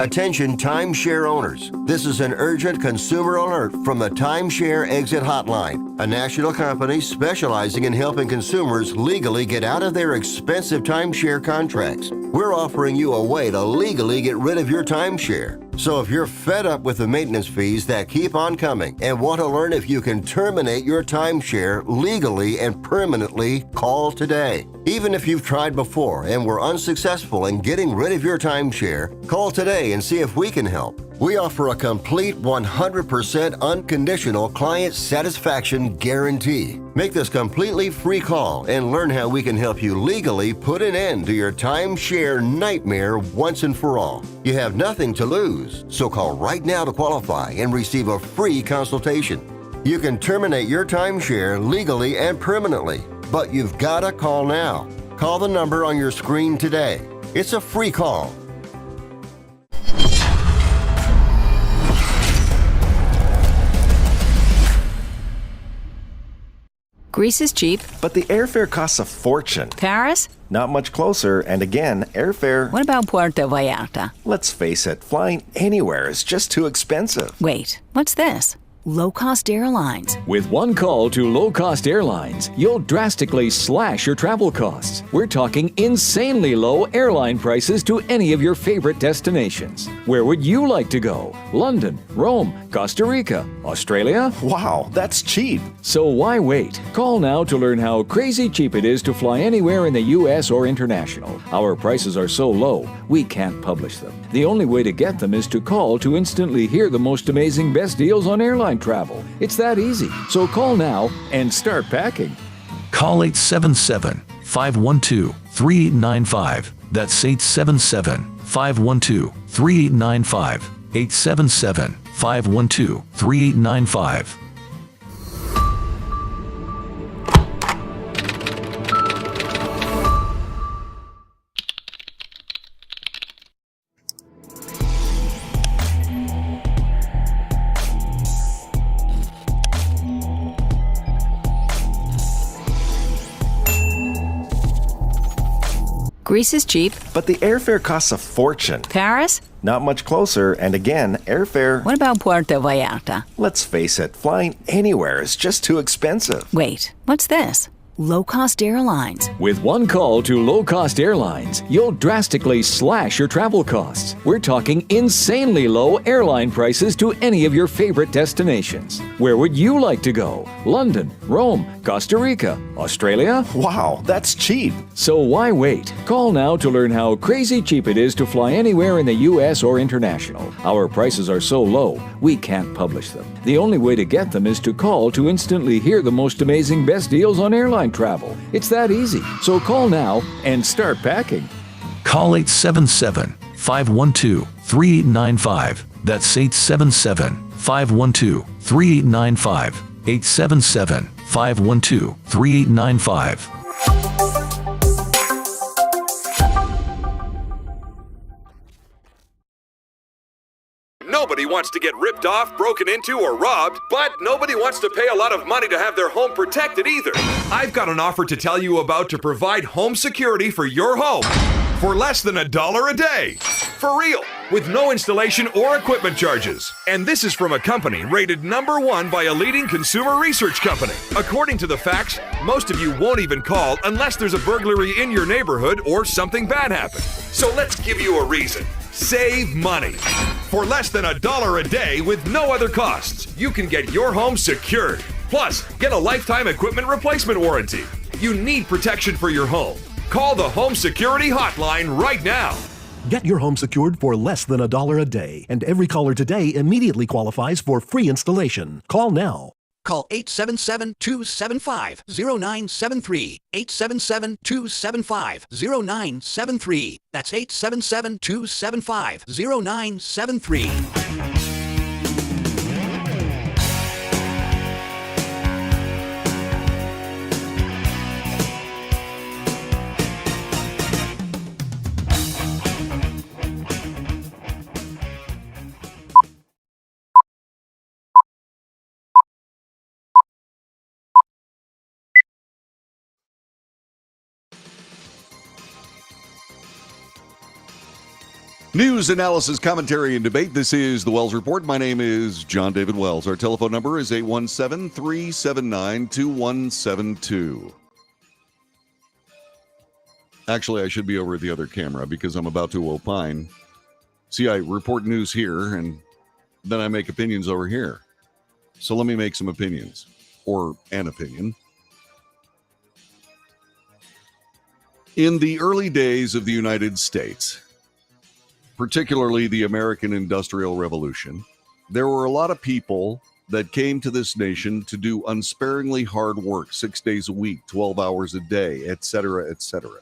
Attention timeshare owners. This is an urgent consumer alert from the Timeshare Exit Hotline, a national company specializing in helping consumers legally get out of their expensive timeshare contracts. We're offering you a way to legally get rid of your timeshare. So if you're fed up with the maintenance fees that keep on coming and want to learn if you can terminate your timeshare legally and permanently, call today. Even if you've tried before and were unsuccessful in getting rid of your timeshare, call today and see if we can help. We offer a complete 100% unconditional client satisfaction guarantee. Make this completely free call and learn how we can help you legally put an end to your timeshare nightmare once and for all. You have nothing to lose, so call right now to qualify and receive a free consultation. You can terminate your timeshare legally and permanently, but you've got to call now. Call the number on your screen today. It's a free call. Greece is cheap. But the airfare costs a fortune. Paris? Not much closer, and again, airfare... What about Puerto Vallarta? Let's face it, flying anywhere is just too expensive. Wait, what's this? Low-cost airlines. With one call to low-cost airlines, you'll drastically slash your travel costs. We're talking insanely low airline prices to any of your favorite destinations. Where would you like to go? London, Rome, Costa Rica, Australia? Wow, that's cheap. So why wait? Call now to learn how crazy cheap it is to fly anywhere in the U.S. or international. Our prices are so low, we can't publish them. The only way to get them is to call to instantly hear the most amazing best deals on airline travel. It's that easy. So call now and start packing. Call 877-512-3895. That's 877-512-3895. 877-512-3895. Greece is cheap. But the airfare costs a fortune. Paris? Not much closer, and again, airfare... What about Puerto Vallarta? Let's face it, flying anywhere is just too expensive. Wait, what's this? Low-cost airlines. With one call to low-cost airlines, you'll drastically slash your travel costs. We're talking insanely low airline prices to any of your favorite destinations. Where would you like to go? London, Rome, Costa Rica, Australia? Wow, that's cheap. So why wait? Call now to learn how crazy cheap it is to fly anywhere in the U.S. or international. Our prices are so low, we can't publish them. The only way to get them is to call to instantly hear the most amazing best deals on airline travel. It's that easy. So call now and start packing. Call 877-512-3895. That's 877-512-3895. 877-512-3895. Nobody wants to get ripped off, broken into, or robbed, but nobody wants to pay a lot of money to have their home protected either. I've got an offer to tell you about to provide home security for your home for less than $1 a day. For real, with no installation or equipment charges. And this is from a company rated #1 by a leading consumer research company. According to the facts, most of you won't even call unless there's a burglary in your neighborhood or something bad happened. So let's give you a reason. Save money. For less than $1 a day with no other costs, you can get your home secured. Plus, get a lifetime equipment replacement warranty. You need protection for your home. Call the Home Security Hotline right now. Get your home secured for less than $1 a day, and every caller today immediately qualifies for free installation. Call now. Call 877-275-0973. 877-275-0973. That's 877-275-0973. News, analysis, commentary, and debate. This is the Wells Report. My name is John David Wells. Our telephone number is 817-379-2172. Actually, I should be over at the other camera because I'm about to opine. See, I report news here, and then I make opinions over here. So let me make some opinions, or an opinion. In the early days of the United States, particularly the American Industrial Revolution, there were a lot of people that came to this nation to do unsparingly hard work, 6 days a week, 12 hours a day, etc., etc.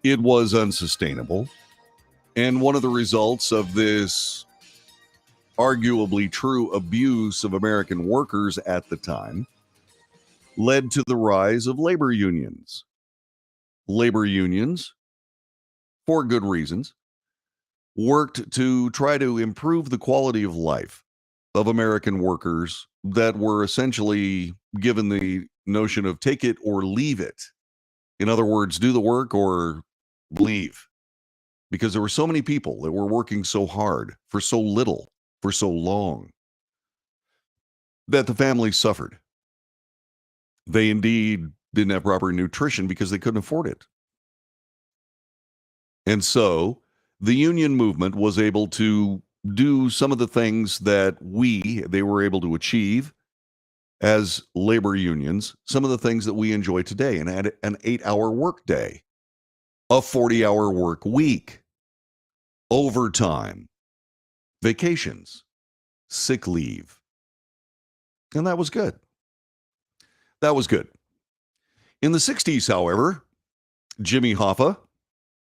It was unsustainable. And one of the results of this arguably true abuse of American workers at the time led to the rise of labor unions. Labor unions for good reasons, worked to try to improve the quality of life of American workers that were essentially given the notion of take it or leave it. In other words, do the work or leave. Because there were so many people that were working so hard for so little, for so long, that the families suffered. They indeed didn't have proper nutrition because they couldn't afford it. And so the union movement was able to do some of the things that they were able to achieve as labor unions, some of the things that we enjoy today, and had an 8-hour work day, a 40-hour work week, overtime, vacations, sick leave. And that was good. That was good. In the 60s, however, Jimmy Hoffa,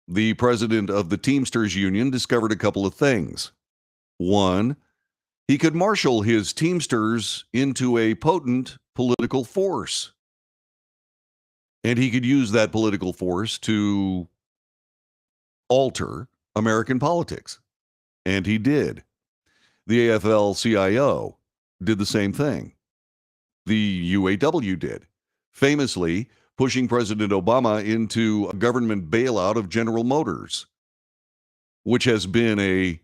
the president of the Teamsters Union, discovered a couple of things. One, he could marshal his Teamsters into a potent political force. And he could use that political force to alter American politics. And he did. The AFL-CIO did the same thing. The UAW did, famously pushing President Obama into a government bailout of General Motors, which has been a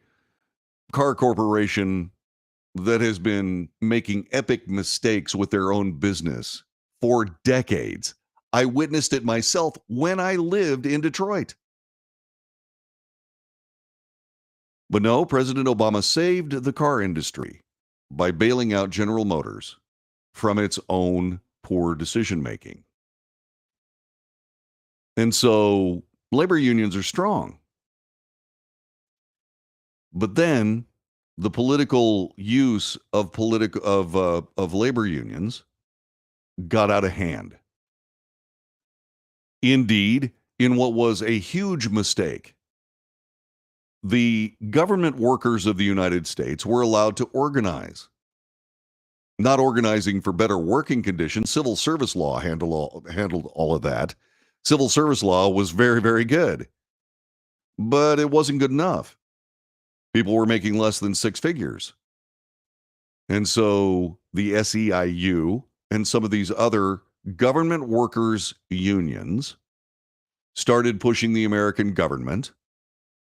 car corporation that has been making epic mistakes with their own business for decades. I witnessed it myself when I lived in Detroit. But no, President Obama saved the car industry by bailing out General Motors from its own poor decision-making. And so labor unions are strong. But then the political use of labor unions got out of hand. Indeed, in what was a huge mistake, the government workers of the United States were allowed to organize. Not organizing for better working conditions. Civil service law handled all of that. Civil service law was very, very good. But it wasn't good enough. People were making less than six figures. And so the SEIU and some of these other government workers' unions started pushing the American government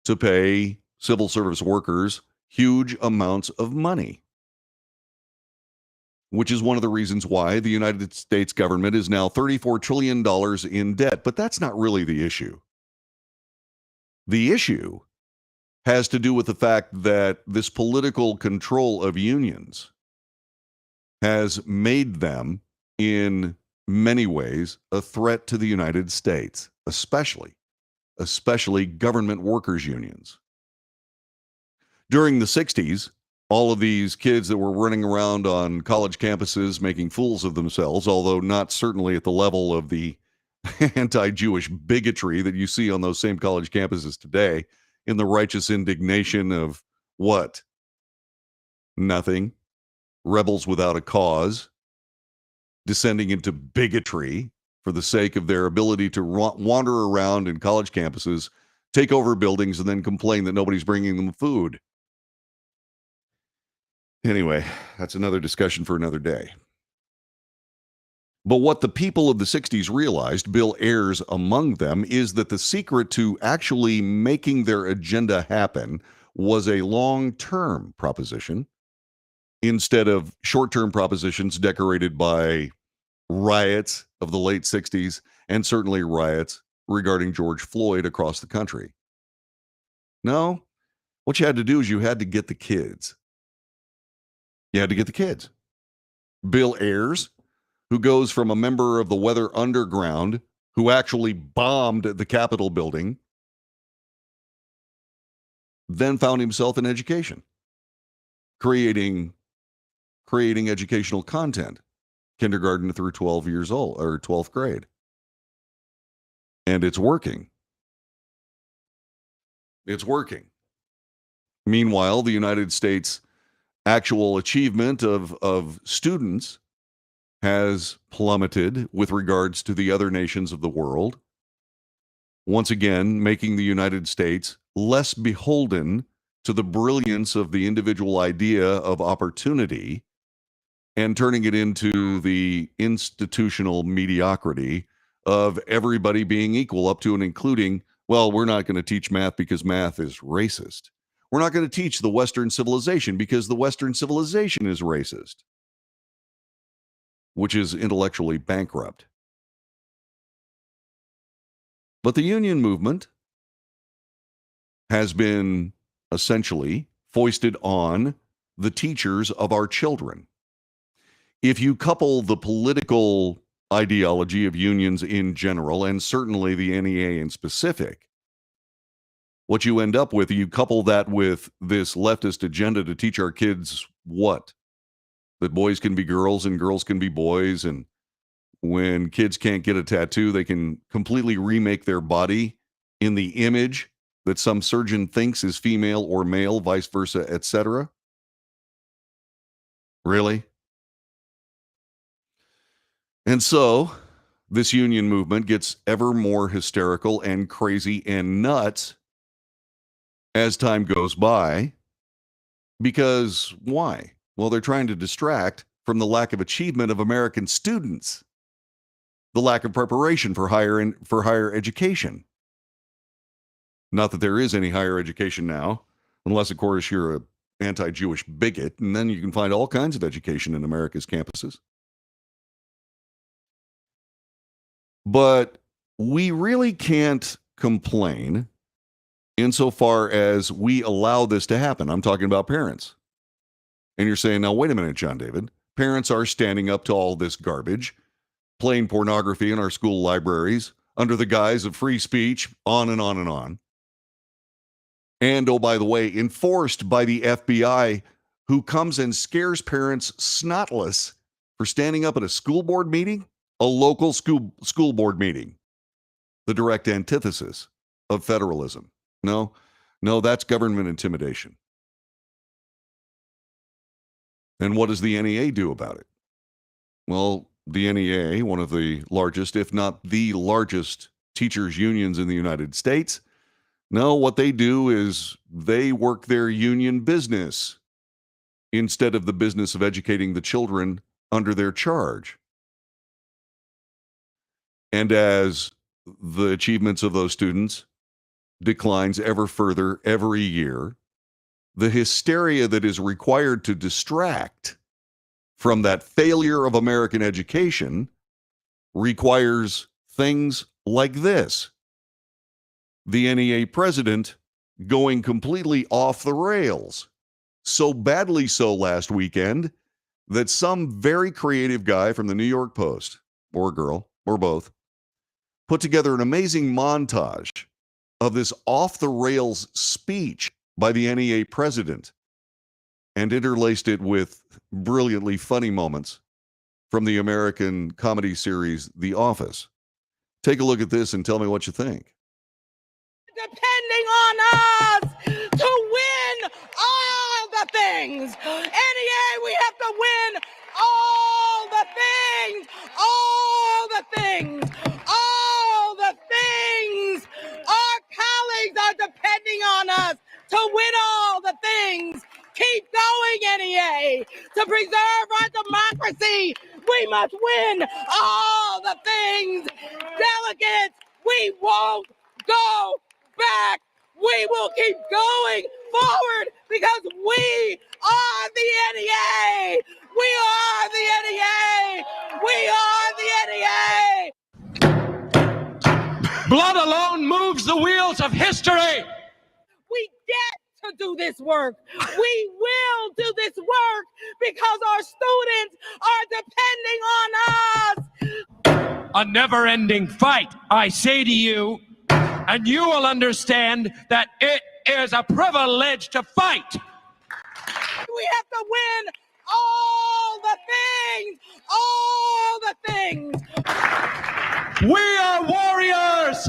to pay civil service workers huge amounts of money, which is one of the reasons why the United States government is now $34 trillion in debt. But that's not really the issue. The issue has to do with the fact that this political control of unions has made them, in many ways, a threat to the United States, especially government workers' unions. During the 60s, all of these kids that were running around on college campuses making fools of themselves, although not certainly at the level of the anti-Jewish bigotry that you see on those same college campuses today, in the righteous indignation of what? Nothing. Rebels without a cause, descending into bigotry for the sake of their ability to wander around in college campuses, take over buildings, and then complain that nobody's bringing them food. Anyway, that's another discussion for another day. But what the people of the 60s realized, Bill Ayers among them, is that the secret to actually making their agenda happen was a long-term proposition instead of short-term propositions decorated by riots of the late 60s and certainly riots regarding George Floyd across the country. No, what you had to do is you had to get the kids. You had to get the kids. Bill Ayers, who goes from a member of the Weather Underground, who actually bombed the Capitol building, then found himself in education, creating educational content, kindergarten through 12 years old, or 12th grade. And it's working. It's working. Meanwhile, the United States' actual achievement of students has plummeted with regards to the other nations of the world. once again making the United States less beholden to the brilliance of the individual idea of opportunity and turning it into the institutional mediocrity of everybody being equal up to and including, well, we're not going to teach math because math is racist. We're not going to teach the Western civilization because the Western civilization is racist, which is intellectually bankrupt. But the union movement has been essentially foisted on the teachers of our children. If you couple the political ideology of unions in general, and certainly the NEA in specific, what you end up with, you couple that with this leftist agenda to teach our kids what? That boys can be girls and girls can be boys, and when kids can't get a tattoo, they can completely remake their body in the image that some surgeon thinks is female or male, vice versa, etc. Really? And so this union movement gets ever more hysterical and crazy and nuts as time goes by. Because why? Well, they're trying to distract from the lack of achievement of American students, the lack of preparation for higher education. Not that there is any higher education now, unless, of course, you're an anti-Jewish bigot, and then you can find all kinds of education in America's campuses. But we really can't complain insofar as we allow this to happen. I'm talking about parents. And you're saying, now, wait a minute, John David. Parents are standing up to all this garbage, playing pornography in our school libraries under the guise of free speech, on and on and on. And, oh, by the way, enforced by the FBI, who comes and scares parents snotless for standing up at a school board meeting, a local school board meeting, the direct antithesis of federalism. No, that's government intimidation. And what does the NEA do about it? Well, the NEA, one of the largest, if not the largest teachers' unions in the United States, no, what they do is they work their union business instead of the business of educating the children under their charge. And as the achievements of those students declines ever further every year, the hysteria that is required to distract from that failure of American education requires things like this. The NEA president going completely off the rails. So badly so last weekend that some very creative guy from the New York Post, or girl, or both, put together an amazing montage of this off-the-rails speech by the NEA president and interlaced it with brilliantly funny moments from the American comedy series The Office. Take a look at this and tell me what you think. Depending on us to win all the things. NEA, we have to win all the things. All the things. All the things. Our colleagues are depending on us to win all the things. Keep going, NEA. To preserve our democracy, we must win all the things. Delegates, we won't go back. We will keep going forward because we are the NEA. We are the NEA. We are the NEA. Blood alone moves the wheels of history. We get to do this work. We will do this work because our students are depending on us. A never-ending fight, I say to you, and you will understand that it is a privilege to fight. We have to win all the things. All the things. We are warriors.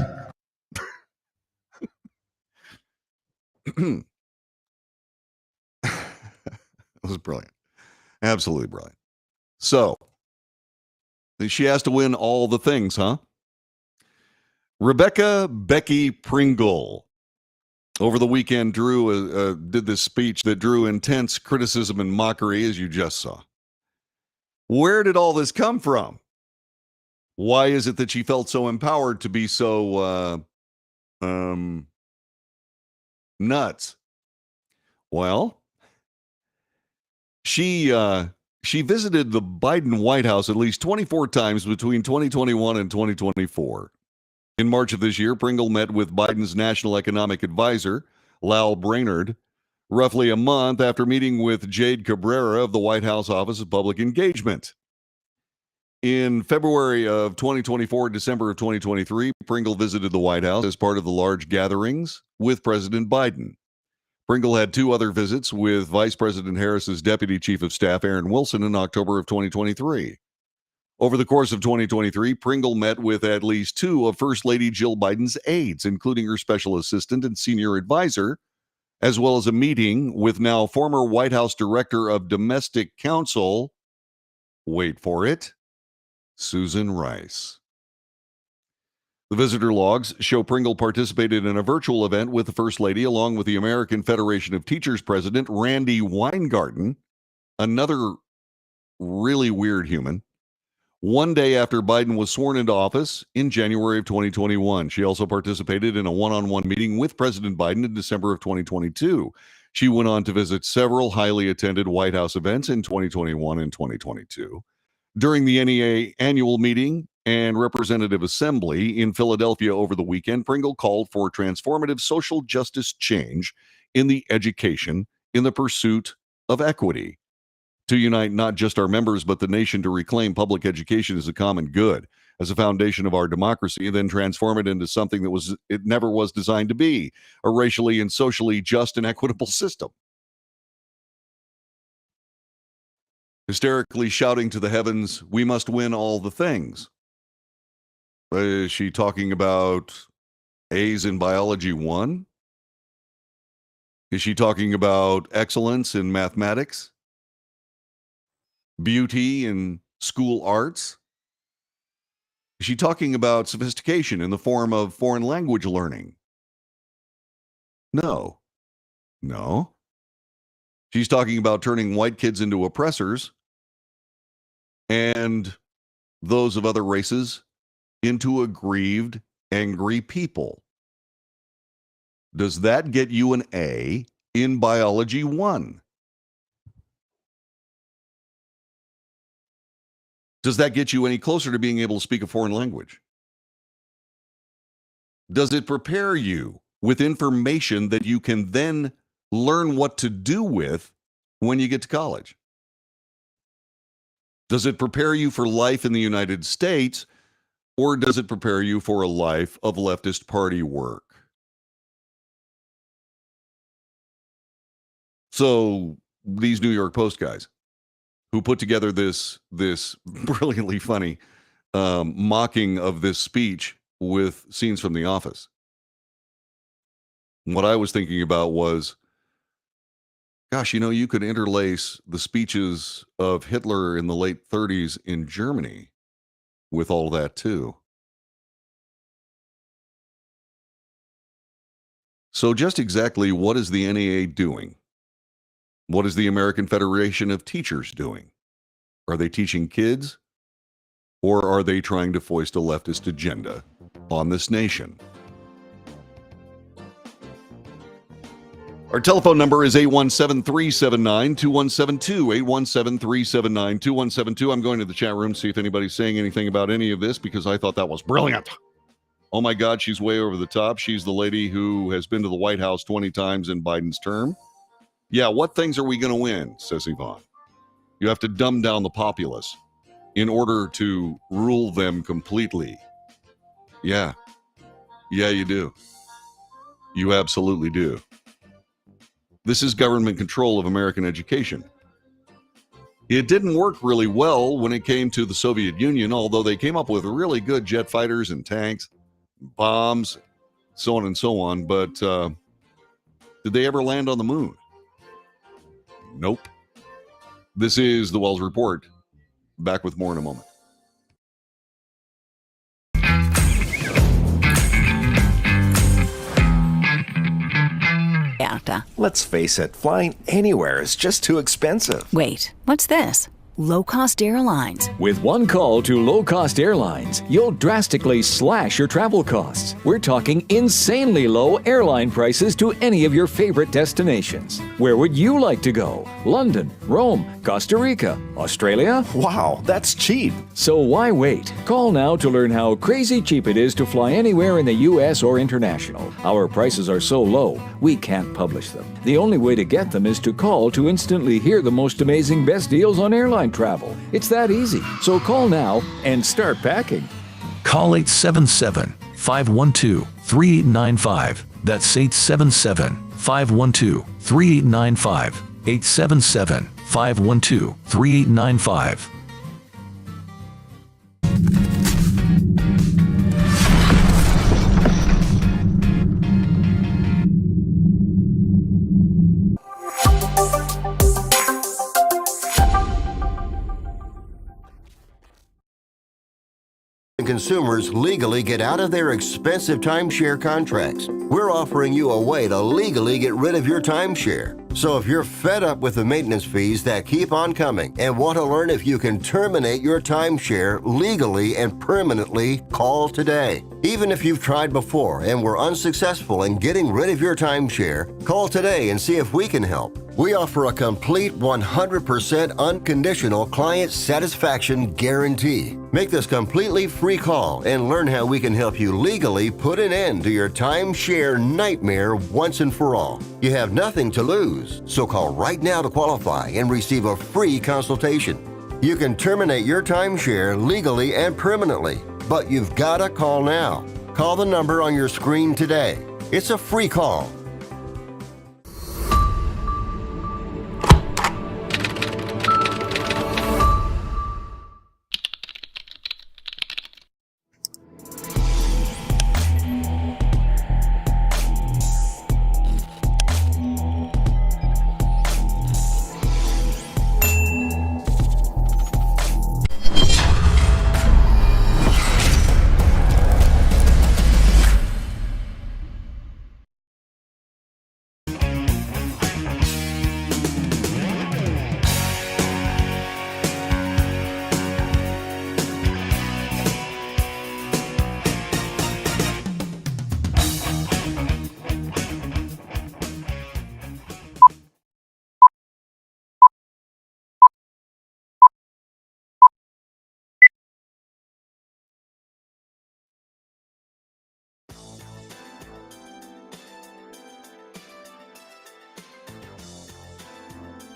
It was brilliant. Absolutely brilliant. So, she has to win all the things, huh? Rebecca Becky Pringle. Over the weekend, Drew did this speech that drew intense criticism and mockery, as you just saw. Where did all this come from? Why is it that she felt so empowered to be so nuts? Well, she visited the Biden White House at least 24 times between 2021 and 2024. In March of this year, Pringle met with Biden's national economic advisor, Lal Brainard, roughly a month after meeting with Jade Cabrera of the White House Office of Public Engagement. In February of 2024, December of 2023, Pringle visited the White House as part of the large gatherings with President Biden. Pringle had two other visits with Vice President Harris's Deputy Chief of Staff, Aaron Wilson, in October of 2023. Over the course of 2023, Pringle met with at least two of First Lady Jill Biden's aides, including her special assistant and senior advisor, as well as a meeting with now former White House Director of Domestic Counsel, wait for it, Susan Rice. The visitor logs show Pringle participated in a virtual event with the First Lady along with the American Federation of Teachers President Randy Weingarten, another really weird human, one day after Biden was sworn into office in January of 2021. She also participated in a one-on-one meeting with President Biden in December of 2022. She went on to visit several highly attended White House events in 2021 and 2022. During the NEA annual meeting and representative assembly in Philadelphia over the weekend, Pringle called for transformative social justice change in the education in the pursuit of equity, to unite not just our members but the nation to reclaim public education as a common good, as a foundation of our democracy, and then transform it into something that it never was designed to be, a racially and socially just and equitable system. Hysterically shouting to the heavens, "We must win all the things." Is she talking about A's in Biology 1? Is she talking about excellence in mathematics? Beauty in school arts? Is she talking about sophistication in the form of foreign language learning? No. She's talking about turning white kids into oppressors and those of other races into aggrieved, angry people. Does that get you an A in Biology 1? Does that get you any closer to being able to speak a foreign language? Does it prepare you with information that you can then learn what to do with when you get to college? Does it prepare you for life in the United States, or does it prepare you for a life of leftist party work? So these New York Post guys who put together this brilliantly funny mocking of this speech with scenes from The Office. What I was thinking about was, gosh, you could interlace the speeches of Hitler in the late 30s in Germany with all that too. So just exactly what is the NEA doing? What is the American Federation of Teachers doing? Are they teaching kids? Or are they trying to foist a leftist agenda on this nation? Our telephone number is 817-379-2172, 817-379-2172. I'm going to the chat room to see if anybody's saying anything about any of this, because I thought that was brilliant. Oh my God, she's way over the top. She's the lady who has been to the White House 20 times in Biden's term. Yeah, what things are we going to win, says Yvonne. You have to dumb down the populace in order to rule them completely. Yeah, you do. You absolutely do. This is government control of American education. It didn't work really well when it came to the Soviet Union, although they came up with really good jet fighters and tanks, bombs, so on and so on. But did they ever land on the moon? Nope. This is the Wells Report. Back with more in a moment. Acta. Let's face it, flying anywhere is just too expensive. Wait, what's this? Low-cost airlines. With one call to low-cost airlines, you'll drastically slash your travel costs. We're talking insanely low airline prices to any of your favorite destinations. Where would you like to go? London, Rome, Costa Rica, Australia? Wow, that's cheap. So why wait? Call now to learn how crazy cheap it is to fly anywhere in the U.S. or international. Our prices are so low, we can't publish them. The only way to get them is to call to instantly hear the most amazing best deals on airline travel. It's that easy. So call now and start packing. Call 877-512-3895. That's 877-512-3895. 877-512-3895. Consumers legally get out of their expensive timeshare contracts. We're offering you a way to legally get rid of your timeshare. So if you're fed up with the maintenance fees that keep on coming and want to learn if you can terminate your timeshare legally and permanently, call today. Even if you've tried before and were unsuccessful in getting rid of your timeshare, call today and see if we can help. We offer a complete 100% unconditional client satisfaction guarantee. Make this completely free call and learn how we can help you legally put an end to your timeshare nightmare once and for all. You have nothing to lose, so call right now to qualify and receive a free consultation. You can terminate your timeshare legally and permanently, but you've got to call now. Call the number on your screen today. It's a free call.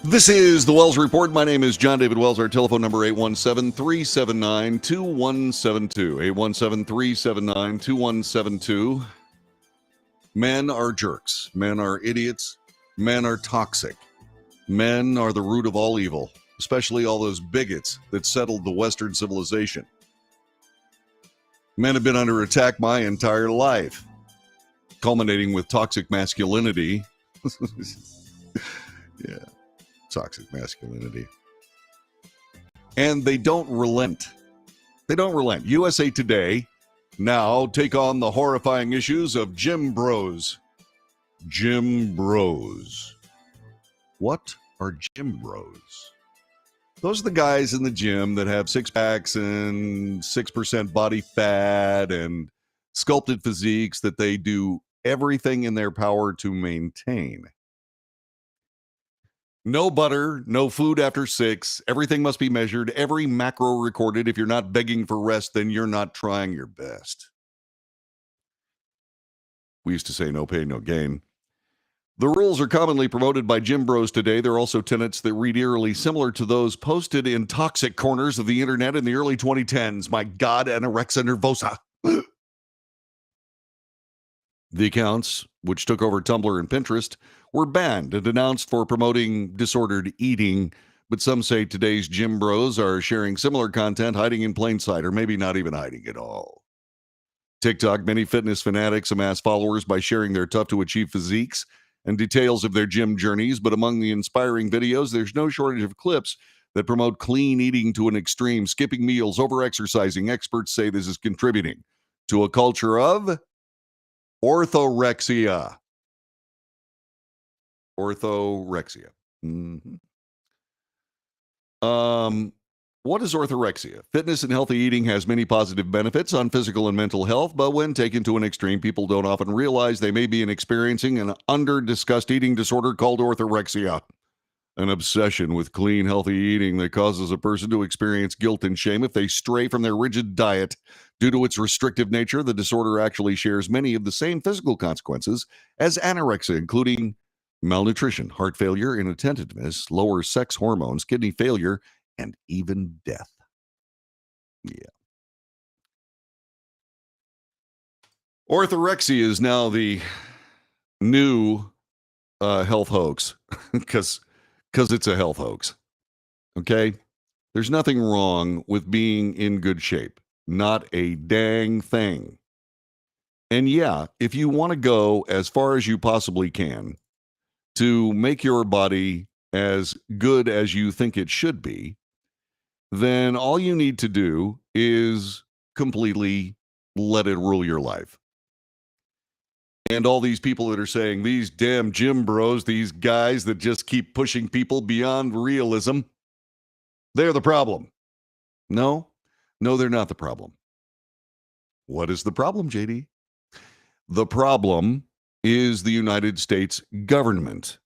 This is the Wells Report. My name is John David Wells. Our telephone number 817-379-2172. 817-379-2172. Men are jerks. Men are idiots. Men are toxic. Men are the root of all evil, especially all those bigots that settled the Western civilization. Men have been under attack my entire life, culminating with toxic masculinity. Yeah. Toxic masculinity. And they don't relent. They don't relent. USA Today now take on the horrifying issues of gym bros. Gym bros. What are gym bros? Those are the guys in the gym that have six packs and 6% body fat and sculpted physiques that they do everything in their power to maintain. No butter, no food after 6. Everything must be measured, every macro recorded. If you're not begging for rest, then you're not trying your best. We used to say no pain, no gain. The rules are commonly promoted by gym bros today. They're also tenets that read eerily similar to those posted in toxic corners of the internet in the early 2010s. My God, anorexia nervosa. The accounts, which took over Tumblr and Pinterest, were banned and denounced for promoting disordered eating. But some say today's gym bros are sharing similar content, hiding in plain sight, or maybe not even hiding at all. TikTok, many fitness fanatics amass followers by sharing their tough-to-achieve physiques and details of their gym journeys. But among the inspiring videos, there's no shortage of clips that promote clean eating to an extreme, skipping meals, over-exercising. Experts say this is contributing to a culture of orthorexia. Orthorexia. Mhm. What is orthorexia? Fitness and healthy eating has many positive benefits on physical and mental health, but when taken to an extreme, people don't often realize they may be experiencing an under-discussed eating disorder called orthorexia, an obsession with clean, healthy eating that causes a person to experience guilt and shame if they stray from their rigid diet. Due to its restrictive nature, the disorder actually shares many of the same physical consequences as anorexia, including malnutrition, heart failure, inattentiveness, lower sex hormones, kidney failure, and even death. Yeah. Orthorexia is now the new health hoax because it's a health hoax. Okay? There's nothing wrong with being in good shape. Not a dang thing. And yeah, if you want to go as far as you possibly can to make your body as good as you think it should be, then all you need to do is completely let it rule your life. And all these people that are saying, these damn gym bros, these guys that just keep pushing people beyond realism, they're the problem. No, they're not the problem. What is the problem, JD? The problem is the United States government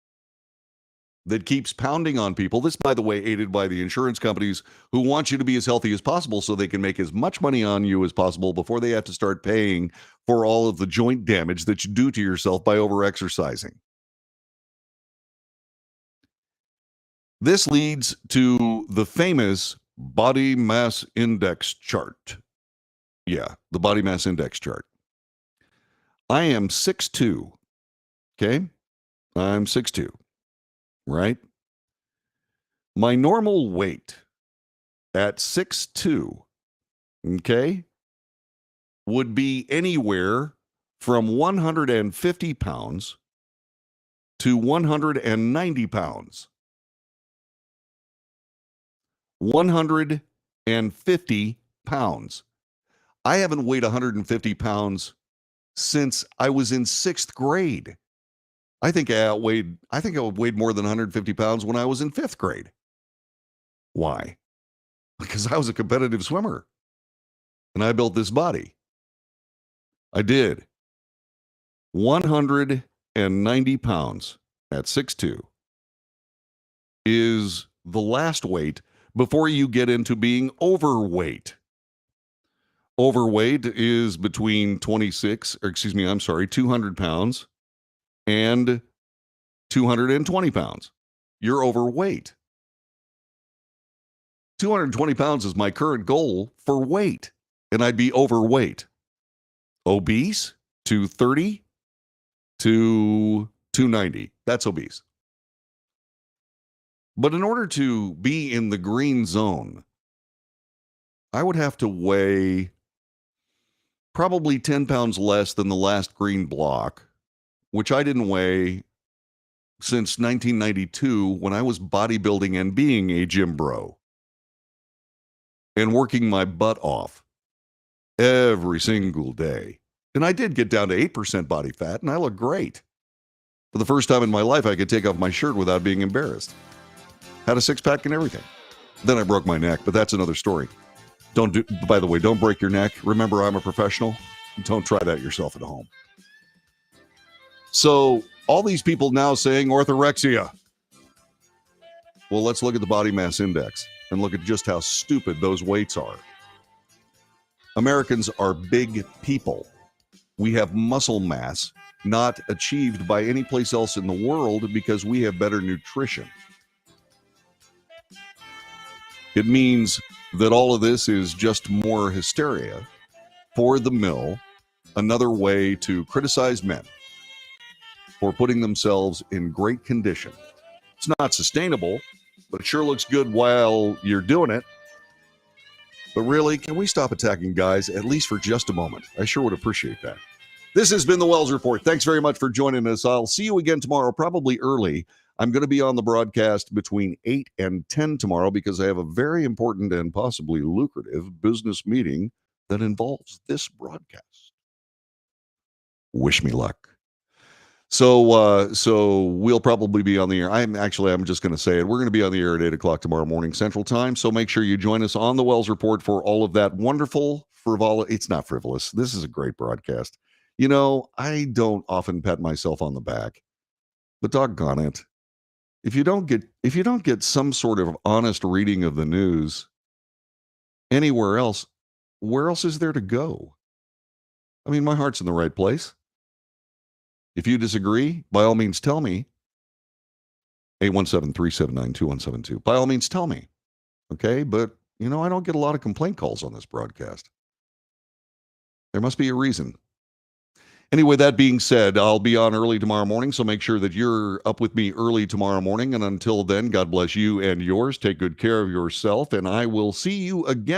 that keeps pounding on people. This, by the way, aided by the insurance companies who want you to be as healthy as possible so they can make as much money on you as possible before they have to start paying for all of the joint damage that you do to yourself by overexercising. This leads to the famous body mass index chart. Yeah, the body mass index chart. I am 6'2", okay? I'm 6'2". Right? My normal weight at 6'2", okay, would be anywhere from 150 pounds to 190 pounds. 150 pounds. I haven't weighed 150 pounds since I was in 6th grade. I think I weighed more than 150 pounds when I was in 5th grade. Why? Because I was a competitive swimmer. And I built this body. I did. 190 pounds at 6'2" is the last weight before you get into being overweight. Overweight is between 200 pounds and 220 pounds. You're overweight. 220 pounds is my current goal for weight, and I'd be overweight. Obese, 230 to 290. That's obese. But in order to be in the green zone, I would have to weigh probably 10 pounds less than the last green block, which I didn't weigh since 1992 when I was bodybuilding and being a gym bro and working my butt off every single day. And I did get down to 8% body fat, and I look great. For the first time in my life, I could take off my shirt without being embarrassed. Had a six-pack and everything. Then I broke my neck, but that's another story. By the way, don't break your neck. Remember, I'm a professional. Don't try that yourself at home. So all these people now saying orthorexia. Well, let's look at the body mass index and look at just how stupid those weights are. Americans are big people. We have muscle mass not achieved by any place else in the world because we have better nutrition. It means that all of this is just more hysteria for the mill, another way to criticize men for putting themselves in great condition. It's not sustainable, but it sure looks good while you're doing it. But really, can we stop attacking guys, at least for just a moment? I sure would appreciate that. This has been the Wells Report. Thanks very much for joining us. I'll see you again tomorrow, probably early. I'm going to be on the broadcast between 8 and 10 tomorrow because I have a very important and possibly lucrative business meeting that involves this broadcast. Wish me luck. So we'll probably be on the air. I'm just going to say it. We're going to be on the air at 8 o'clock tomorrow morning Central Time. So make sure you join us on the Wells Report for all of that wonderful frivolous. It's not frivolous. This is a great broadcast. You know, I don't often pat myself on the back, but doggone it, if you don't get some sort of honest reading of the news anywhere else, where else is there to go? I mean, my heart's in the right place. If you disagree, by all means, tell me. 817-379-2172. By all means, tell me. Okay? But, you know, I don't get a lot of complaint calls on this broadcast. There must be a reason. Anyway, that being said, I'll be on early tomorrow morning, so make sure that you're up with me early tomorrow morning. And until then, God bless you and yours. Take good care of yourself, and I will see you again.